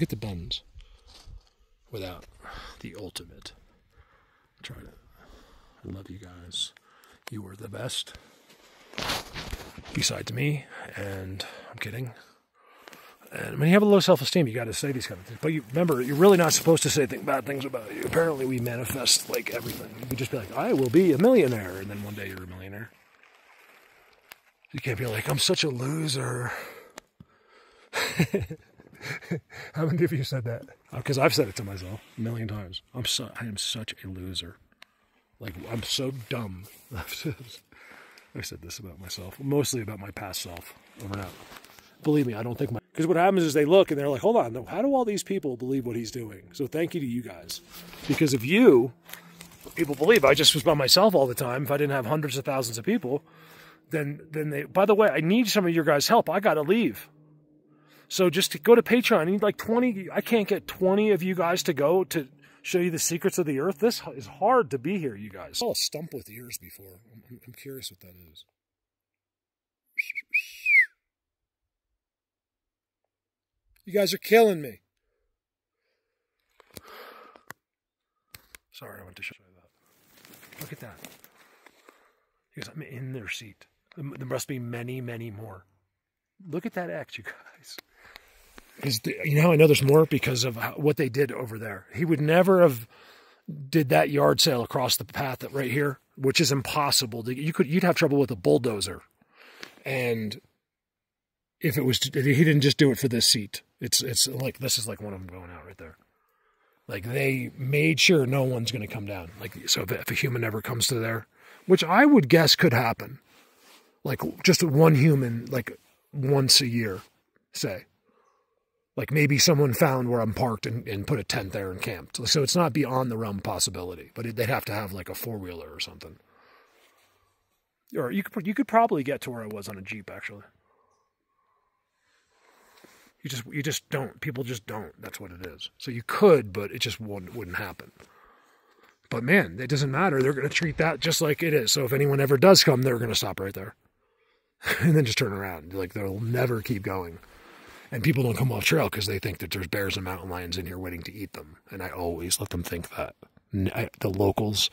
Get the bends without the ultimate. Try it. I love you guys. You were the best. Besides me, and I'm kidding. And when you have a low self-esteem, you got to say these kind of things. But you remember, you're really not supposed to say bad things about you. Apparently, we manifest like everything. You could just be like, I will be a millionaire, and then one day you're a millionaire. You can't be like, I'm such a loser. How many of you said that? Because I've said it to myself a million times. I am such a loser. Like, I'm so dumb. I've said this about myself, mostly about my past self, over and out. Believe me, I don't think because what happens is they look and they're like, hold on, how do all these people believe what he's doing? So thank you to you guys. Because if people believe I just was by myself all the time, if I didn't have hundreds of thousands of people, then they, by the way, I need some of your guys' help. I got to leave. So just to go to Patreon, I need like 20, I can't get 20 of you guys to go to show you the secrets of the earth. This is hard to be here, you guys. I saw a stump with ears before. I'm curious what that is. You guys are killing me. Sorry, I went to show you that. Look at that. Because I'm in their seat. There must be many, many more. Look at that X, you guys. Because you know how I know there's more? Because of what they did over there. He would never have did that yard sale across the path right here, which is impossible. You'd have trouble with a bulldozer. And if it was, he didn't just do it for this seat. It's like, this is like one of them going out right there. Like, they made sure no one's going to come down. Like, so if a human ever comes to there, which I would guess could happen, like just one human, like once a year, say. Like maybe someone found where I'm parked and put a tent there and camped. So it's not beyond the realm of possibility, but they'd have to have like a four-wheeler or something. Or you could probably get to where I was on a Jeep, actually. You just don't. People just don't. That's what it is. So you could, but it just wouldn't happen. But man, it doesn't matter. They're going to treat that just like it is. So if anyone ever does come, they're going to stop right there. And then just turn around. Like, they'll never keep going. And people don't come off trail because they think that there's bears and mountain lions in here waiting to eat them. And I always let them think that. The locals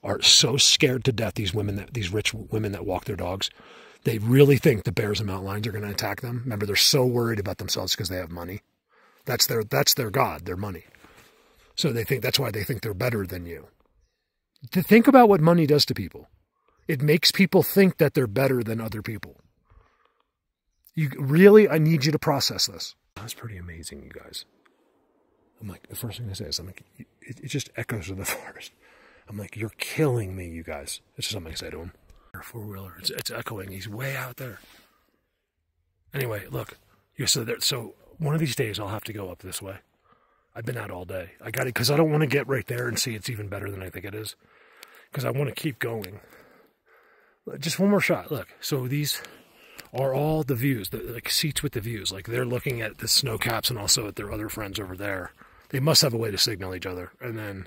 are so scared to death, these rich women that walk their dogs. They really think the bears and mountain lions are going to attack them. Remember, they're so worried about themselves because they have money. That's their god, their money. So that's why they think they're better than you. To think about what money does to people. It makes people think that they're better than other people. I need you to process this. That's pretty amazing, you guys. I'm like, the first thing I say is, I'm like, it just echoes in the forest. I'm like, you're killing me, you guys. It's just something I say to him. Four-wheeler, it's echoing. He's way out there. Anyway, look, so one of these days I'll have to go up this way. I've been out all day. I got it because I don't want to get right there and see it's even better than I think it is. Because I want to keep going. Just one more shot. Look, so these are all the views, like seats with the views. Like, they're looking at the snow caps and also at their other friends over there. They must have a way to signal each other. And then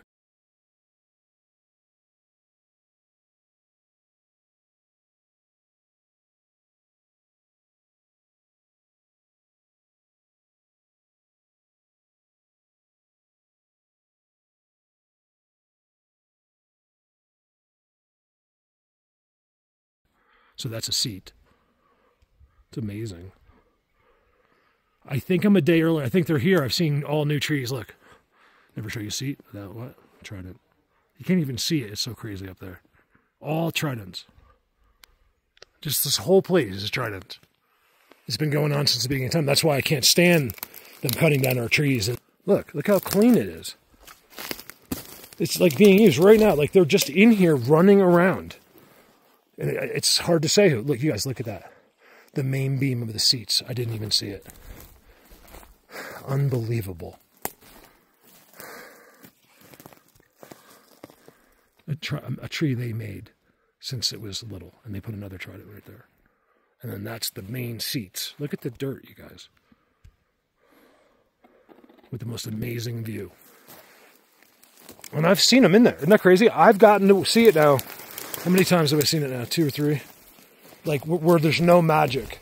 so that's a seat. It's amazing. I think I'm a day early. I think they're here. I've seen all new trees. Look. Never show you a seat without what? Trident. You can't even see it. It's so crazy up there. All tridents. Just this whole place is trident. It's been going on since the beginning of time. That's why I can't stand them cutting down our trees. And look how clean it is. It's like being used right now. Like, they're just in here running around. And it's hard to say. Look, you guys, look at that. The main beam of the seats. I didn't even see it. Unbelievable. A tree they made since it was little. And they put another trident right there. And then that's the main seats. Look at the dirt, you guys. With the most amazing view. And I've seen them in there. Isn't that crazy? I've gotten to see it now. How many times have I seen it now? 2 or 3? Like, where there's no magic.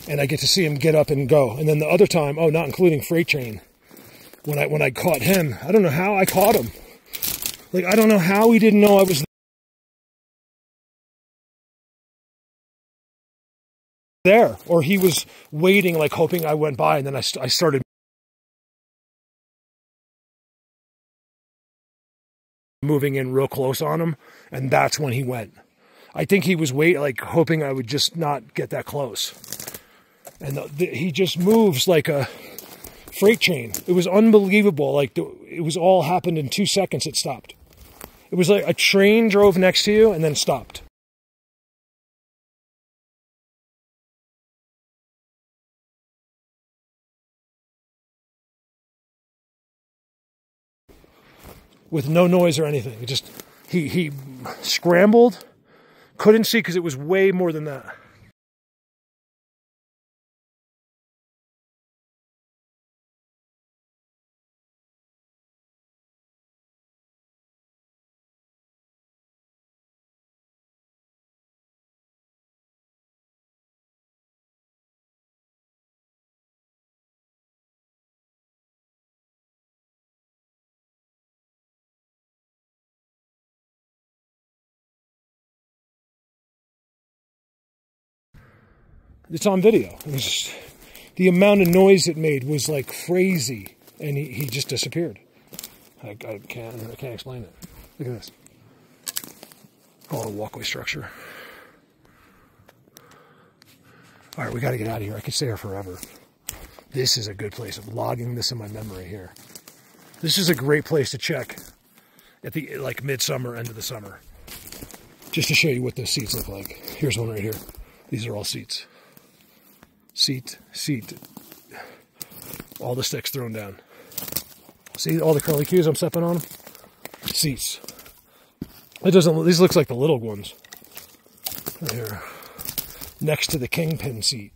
and I get to see him get up and go. And then the other time, oh, not including Freight Train, when I caught him, I don't know how I caught him. Like, I don't know how he didn't know I was there, or he was waiting, like hoping I went by, and then I started moving in real close on him, and that's when he went. I think he was like hoping I would just not get that close. And he just moves like a freight train. It was unbelievable. Like, it was all happened in 2 seconds. It stopped. It was like a train drove next to you and then stopped. With no noise or anything. It just, he scrambled, couldn't see because it was way more than that. It's on video. It was just, the amount of noise it made was like crazy, and he just disappeared. I can't explain it. Look at this. Call it a walkway structure. All right, we got to get out of here. I could stay here forever. This is a good place. I'm logging this in my memory here. This is a great place to check at the like midsummer, end of the summer, just to show you what the seats look like. Here's one right here. These are all seats. Seat. All the sticks thrown down. See all the curly cues I'm stepping on them? Seats. It doesn't. These looks like the little ones. Right here. Next to the kingpin seat.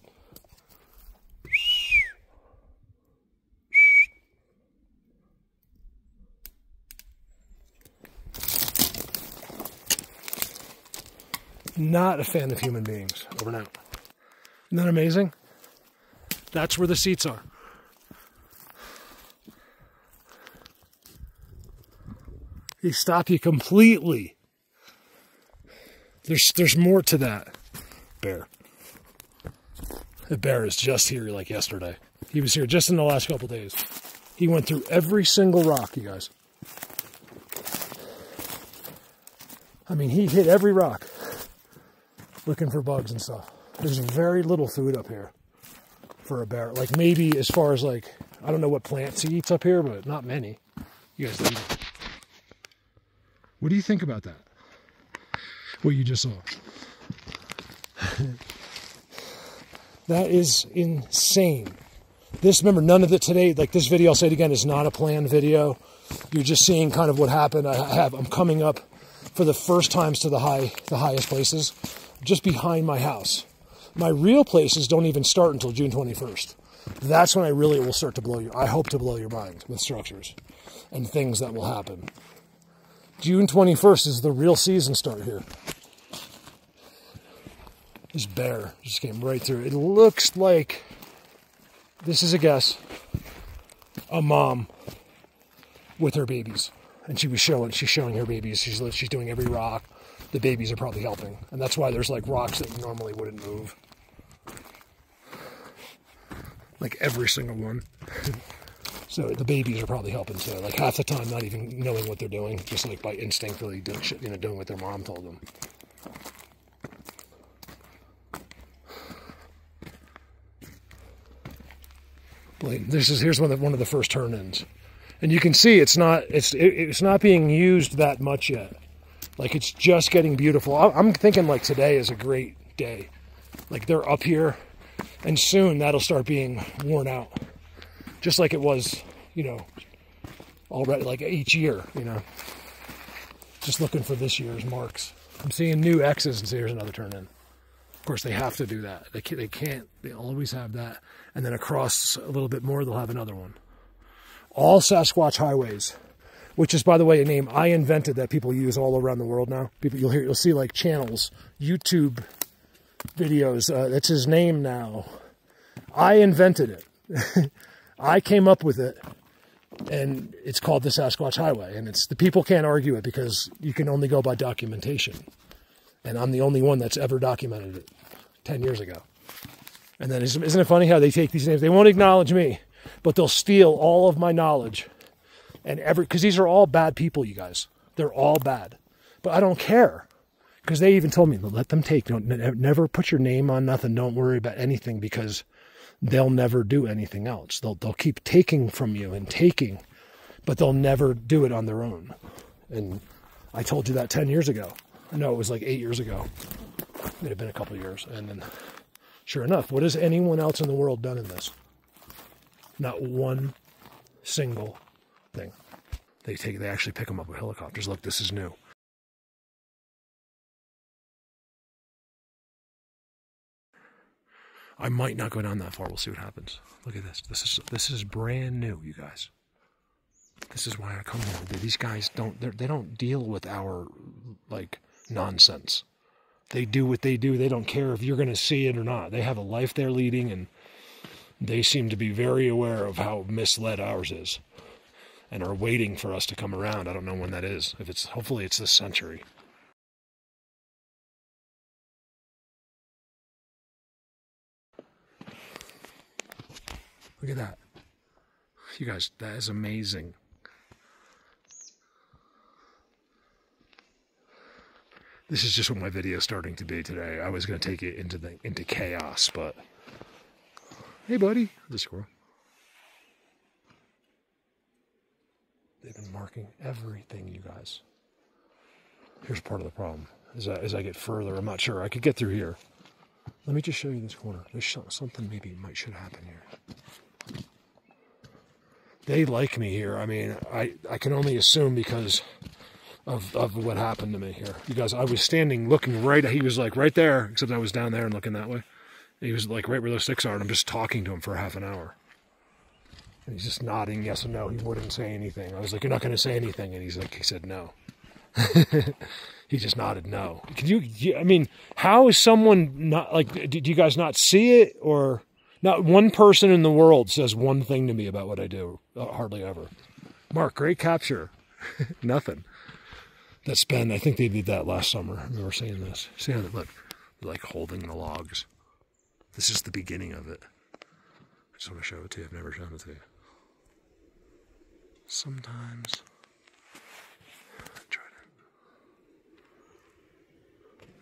Not a fan of human beings. Over and out. Isn't that amazing? That's where the seats are. They stop you completely. There's more to that. Bear. The bear is just here like yesterday. He was here just in the last couple days. He went through every single rock, you guys. I mean, he hit every rock looking for bugs and stuff. There's very little food up here for a bear. Like, maybe as far as like, I don't know what plants he eats up here, but not many. You guys eat it. What do you think about that? What you just saw? That is insane. This, remember, none of it today, like this video, I'll say it again, is not a planned video. You're just seeing kind of what happened. I'm coming up for the first times to the highest places, just behind my house. My real places don't even start until June 21st. That's when I really will start to I hope to blow your mind with structures and things that will happen. June 21st is the real season start here. This bear just came right through. It looks like, this is a guess, a mom with her babies. And she's showing her babies. She's doing every rock. The babies are probably helping. And that's why there's like rocks that normally wouldn't move. Like every single one. So the babies are probably helping too. Like half the time not even knowing what they're doing. Just like by instinctively doing what their mom told them. Here's one of the first turn-ins. And you can see it's not being used that much yet. Like, it's just getting beautiful. I'm thinking like today is a great day. Like, they're up here, and soon that'll start being worn out. Just like it was, already, like each year, Just looking for this year's marks. I'm seeing new X's, and here's another turn in. Of course, they have to do that. They can't. They always have that. And then across a little bit more, they'll have another one. All Sasquatch highways, which is, by the way, a name I invented that people use all around the world now. You'll see like channels, YouTube videos. That's his name now. I invented it. I came up with it, and it's called the Sasquatch Highway. And the people can't argue it because you can only go by documentation. And I'm the only one that's ever documented it 10 years ago. And then isn't it funny how they take these names? They won't acknowledge me, but they'll steal all of my knowledge. And because these are all bad people, you guys. They're all bad. But I don't care. Because they even told me, let them take. Never put your name on nothing. Don't worry about anything because they'll never do anything else. They'll keep taking from you and taking, but they'll never do it on their own. And I told you that 10 years ago. No, it was like 8 years ago. It had been a couple of years. And then, sure enough, what has anyone else in the world done in this? Not one single thing. They actually pick them up with helicopters. Look, this is new. I might not go down that far. We'll see what happens. Look at this. This is brand new, you guys. This is why I come here. These guys they don't deal with our nonsense. They do what they do. They don't care if you're going to see it or not. They have a life they're leading, and they seem to be very aware of how misled ours is, and are waiting for us to come around. I don't know when that is. Hopefully it's this century. Look at that. You guys, that is amazing. This is just what my video is starting to be today. I was going to take it into chaos, but... Hey, buddy. The squirrel. They've been marking everything, you guys. Here's part of the problem. As I get further, I'm not sure. I could get through here. Let me just show you this corner. There's something maybe should happen here. They like me here. I mean, I can only assume because of what happened to me here. You guys, I was standing looking right, he was like right there, except I was down there and looking that way. And he was like right where those sticks are, and I'm just talking to him for half an hour. And he's just nodding yes and no. He wouldn't say anything. I was like, you're not going to say anything. And he said no. He just nodded no. I mean, how is someone not, did you guys not see it? Or not one person in the world says one thing to me about what I do. Hardly ever. Mark, great capture. Nothing. That's been, I think they did that last summer. I remember saying this. See how they look? They're like holding the logs. This is the beginning of it. I just want to show it to you. I've never shown it to you. Sometimes.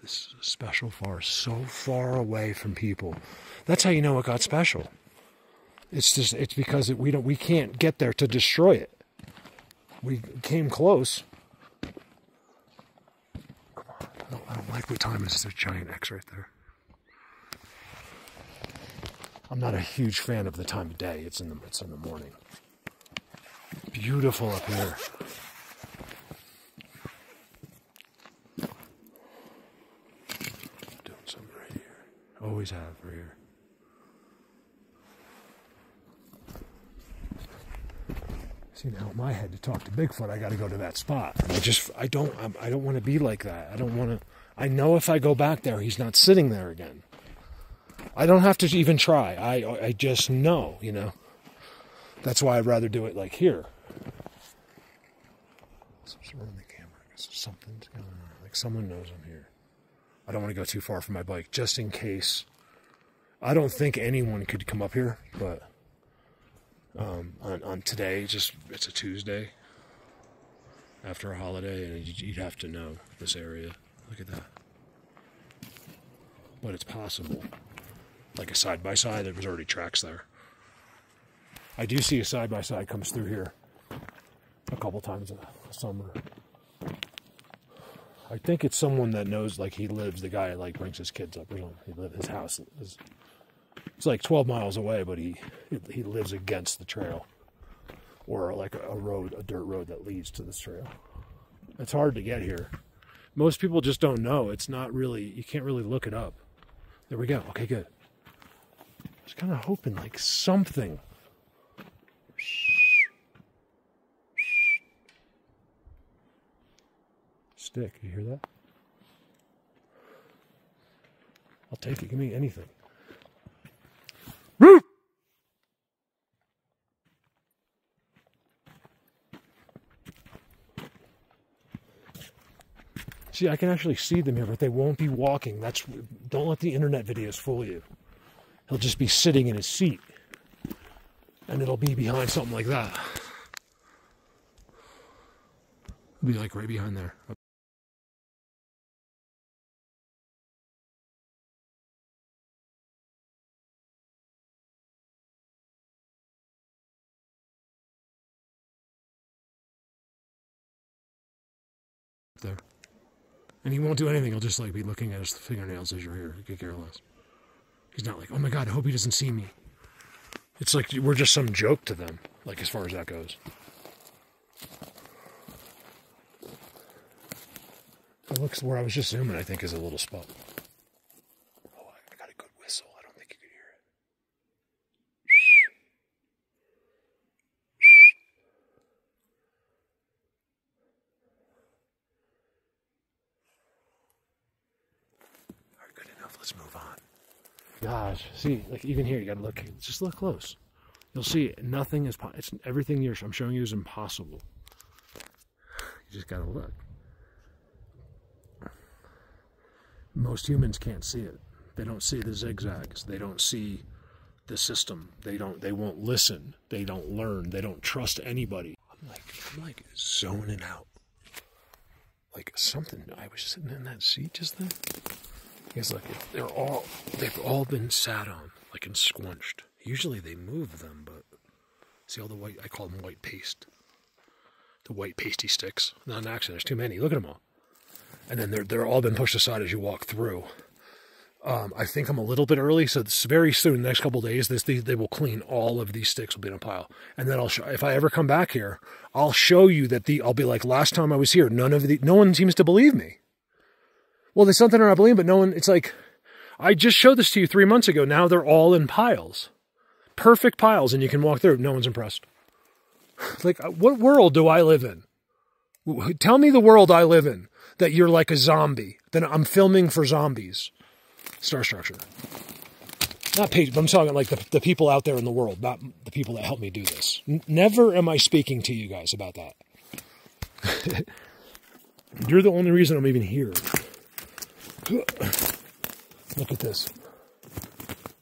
This is a special forest, so far away from people. That's how you know it got special. It's because we can't get there to destroy it. We came close. Come on, I don't like what time it is. There's a giant X right there. I'm not a huge fan of the time of day. It's in the morning. Beautiful up here. Always have right here. See, now in my head to talk to Bigfoot, I got to go to that spot. I don't want to be like that. I don't want to. I know if I go back there, he's not sitting there again. I don't have to even try. I just know, you know. That's why I'd rather do it like here. Something's running the camera. I guess something's going on. Like someone knows I'm here. I don't want to go too far from my bike, just in case. I don't think anyone could come up here, but on today, it's a Tuesday after a holiday, and you'd have to know this area. Look at that. But it's possible. Like a side-by-side, there was already tracks there. I do see a side-by-side comes through here a couple times a summer. I think it's someone that knows, like, he lives, the guy, like, brings his kids up or something. His house is, it's like 12 miles away, but he lives against the trail. Or, like, a dirt road that leads to this trail. It's hard to get here. Most people just don't know. It's not really, you can't really look it up. There we go. Okay, good. I was kind of hoping, like, something. Stick, you hear that? I'll take it. Give me anything. See, I can actually see them here, but they won't be walking. Don't let the internet videos fool you. He'll just be sitting in his seat. And it'll be behind something like that. It'll be like right behind there. There. And he won't do anything. He'll just like be looking at his fingernails as you're here. He could care less. He's not like, oh my God, I hope he doesn't see me. It's like we're just some joke to them, like as far as that goes. It looks where I was just zooming, I think, is a little spot. Oh, I got a good whistle. I don't think you could hear it. All right, good enough. Let's move on. Gosh, see, like even here, you gotta look. Just look close. You'll see nothing is. It's everything I'm showing you is impossible. You just gotta look. Most humans can't see it. They don't see the zigzags. They don't see the system. They won't listen. They don't learn. They don't trust anybody. I'm like zoning out. Like something. I was sitting in that seat just then. Because like they've all been sat on, like and squunched. Usually they move them, but see all the white. I call them white paste. The white pasty sticks. Not an accident. There's too many. Look at them all. And then they're all been pushed aside as you walk through. I think I'm a little bit early, so it's very soon, the next couple of days, they will clean all of these sticks, will be in a pile. And then if I ever come back here, I'll show you that I'll be like, last time I was here, no one seems to believe me. Well, there's something they're not believing, but no one, it's like, I just showed this to you 3 months ago. Now they're all in piles. Perfect piles, and you can walk through. No one's impressed. Like, what world do I live in? Tell me the world I live in. That you're like a zombie. Then I'm filming for zombies. Star Structure. Not page, but I'm talking like the people out there in the world, not the people that help me do this. Never am I speaking to you guys about that. You're the only reason I'm even here. Look at this.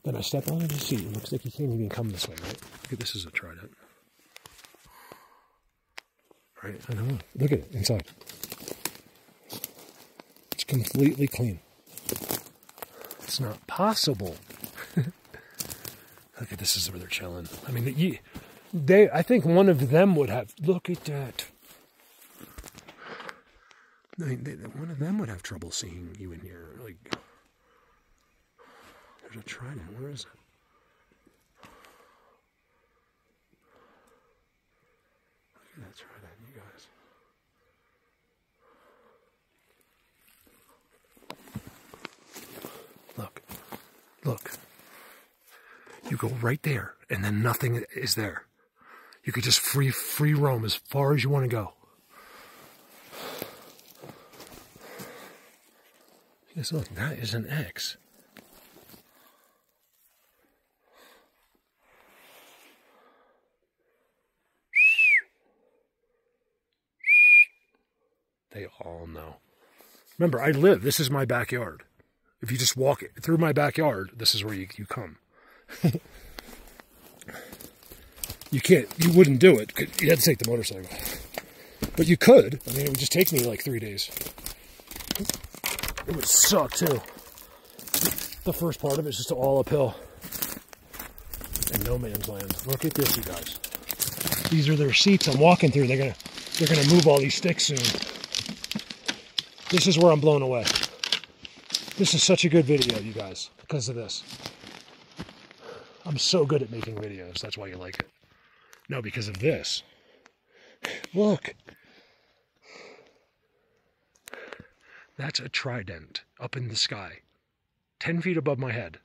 Then I step onto the seat. It looks like you can't even come this way, right? Look at this as a trident. Right? I know. Look at it inside. It's completely clean. It's not possible. Look at this is where they're chilling. I mean, I think one of them would have. Look at that. I mean, one of them would have trouble seeing you in here. Like, there's a trident. Where is it? Look at that trident, you guys. Look. You go right there, and then nothing is there. You could just free roam as far as you want to go. Yes, look, that is an X. They all know. Remember, this is my backyard. If you just walk through my backyard, this is where you come. You wouldn't do it. You had to take the motorcycle. But you could. I mean, it would just take me like 3 days. It would suck too. The first part of it is just all uphill. And no man's land. Look at this, you guys. These are their seats I'm walking through. They're gonna move all these sticks soon. This is where I'm blown away. This is such a good video, you guys, because of this. I'm so good at making videos. That's why you like it. No, because of this. Look. That's a trident up in the sky. 10 feet above my head.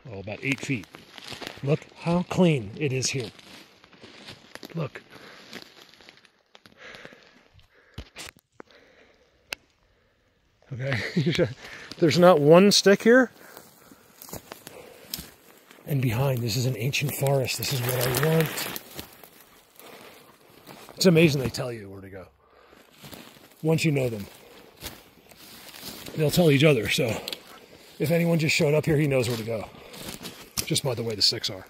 Oh, about 8 feet. Look how clean it is here. Look. Okay. There's not one stick here. And behind, this is an ancient forest. This is what I want. It's amazing they tell you where to go. Once you know them. They'll tell each other, so if anyone just showed up here, he knows where to go. Just by the way the six are.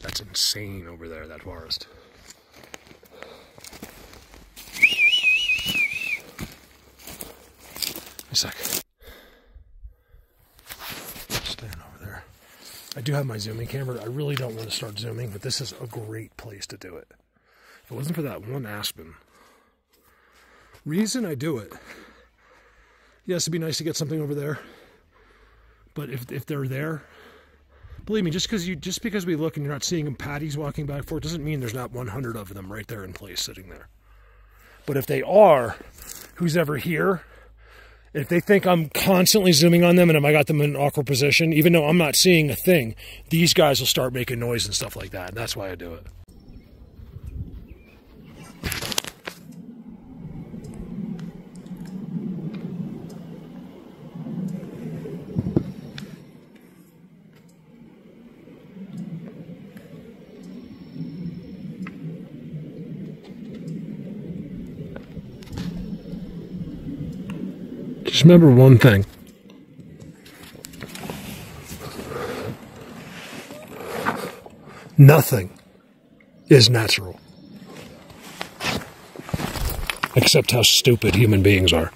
That's insane over there, that forest. A sec. Stand over there. I do have my zooming camera. I really don't want to start zooming, but this is a great place to do it. If it wasn't for that one aspen. Reason I do it. Yes, it'd be nice to get something over there. But if they're there, believe me, just because we look and you're not seeing them patties walking back and forth doesn't mean there's not 100 of them right there in place sitting there. But if they are, who's ever here, if they think I'm constantly zooming on them and I got them in an awkward position, even though I'm not seeing a thing, these guys will start making noise and stuff like that. And that's why I do it. Just remember one thing. Nothing is natural. Except how stupid human beings are.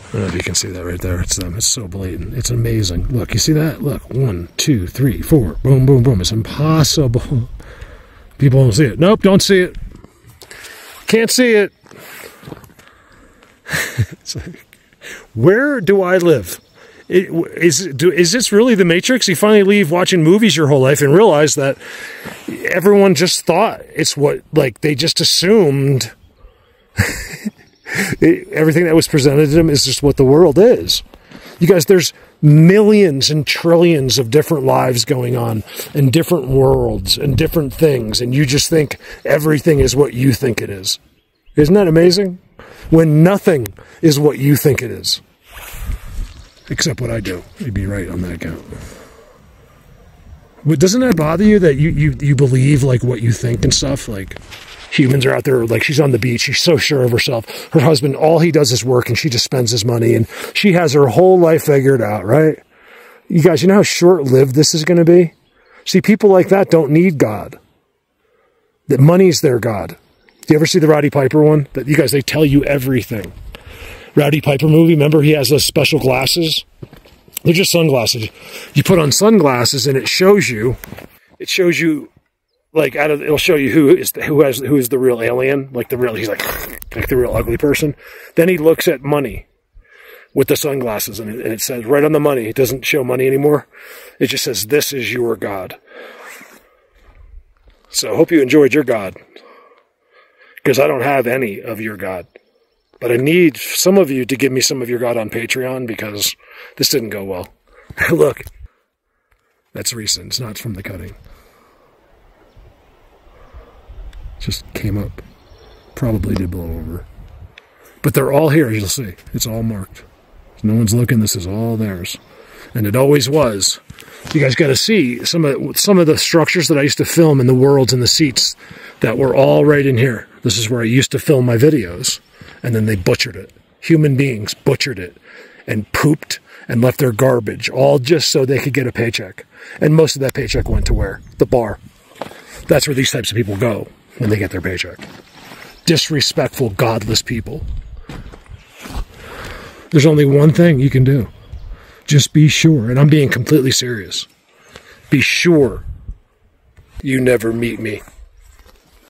I don't know if you can see that right there. It's them. It's so blatant. It's amazing. Look, you see that? Look, 1, 2, 3, 4. Boom, boom, boom. It's impossible. People don't see it. Nope, don't see it. Can't see it. It's like, where do I live? Is this really the Matrix? You finally leave watching movies your whole life and realize that everyone just thought it's what, like, they just assumed everything that was presented to them is just what the world is. You guys, there's millions and trillions of different lives going on and different worlds and different things, and you just think everything is what you think it is. Isn't that amazing? When nothing is what you think it is. Except what I do. You'd be right on that account. But doesn't that bother you that you believe like what you think and stuff? Like, humans are out there, like, she's on the beach, she's so sure of herself. Her husband, all he does is work, and she just spends his money, and she has her whole life figured out, right? You guys, you know how short-lived this is going to be? See, people like that don't need God. That money's their God. Do you ever see the Roddy Piper one? That, you guys, they tell you everything. Roddy Piper movie, remember he has those special glasses? They're just sunglasses. You put on sunglasses, and it shows you, like, it'll show you who is the real alien, like he's like the real ugly person. Then he looks at money with the sunglasses, and it says right on the money. It doesn't show money anymore. It just says, "This is your God." So I hope you enjoyed your God, because I don't have any of your God, but I need some of you to give me some of your God on Patreon, because this didn't go well. Look, that's recent. It's not from the cutting. Just came up. Probably did blow over. But they're all here, you'll see. It's all marked. No one's looking. This is all theirs. And it always was. You guys got to see some of the structures that I used to film in the worlds and the seats that were all right in here. This is where I used to film my videos. And then they butchered it. Human beings butchered it and pooped and left their garbage, all just so they could get a paycheck. And most of that paycheck went to where? The bar. That's where these types of people go when they get their paycheck. Disrespectful, godless people. There's only one thing you can do. Just be sure, and I'm being completely serious. Be sure you never meet me.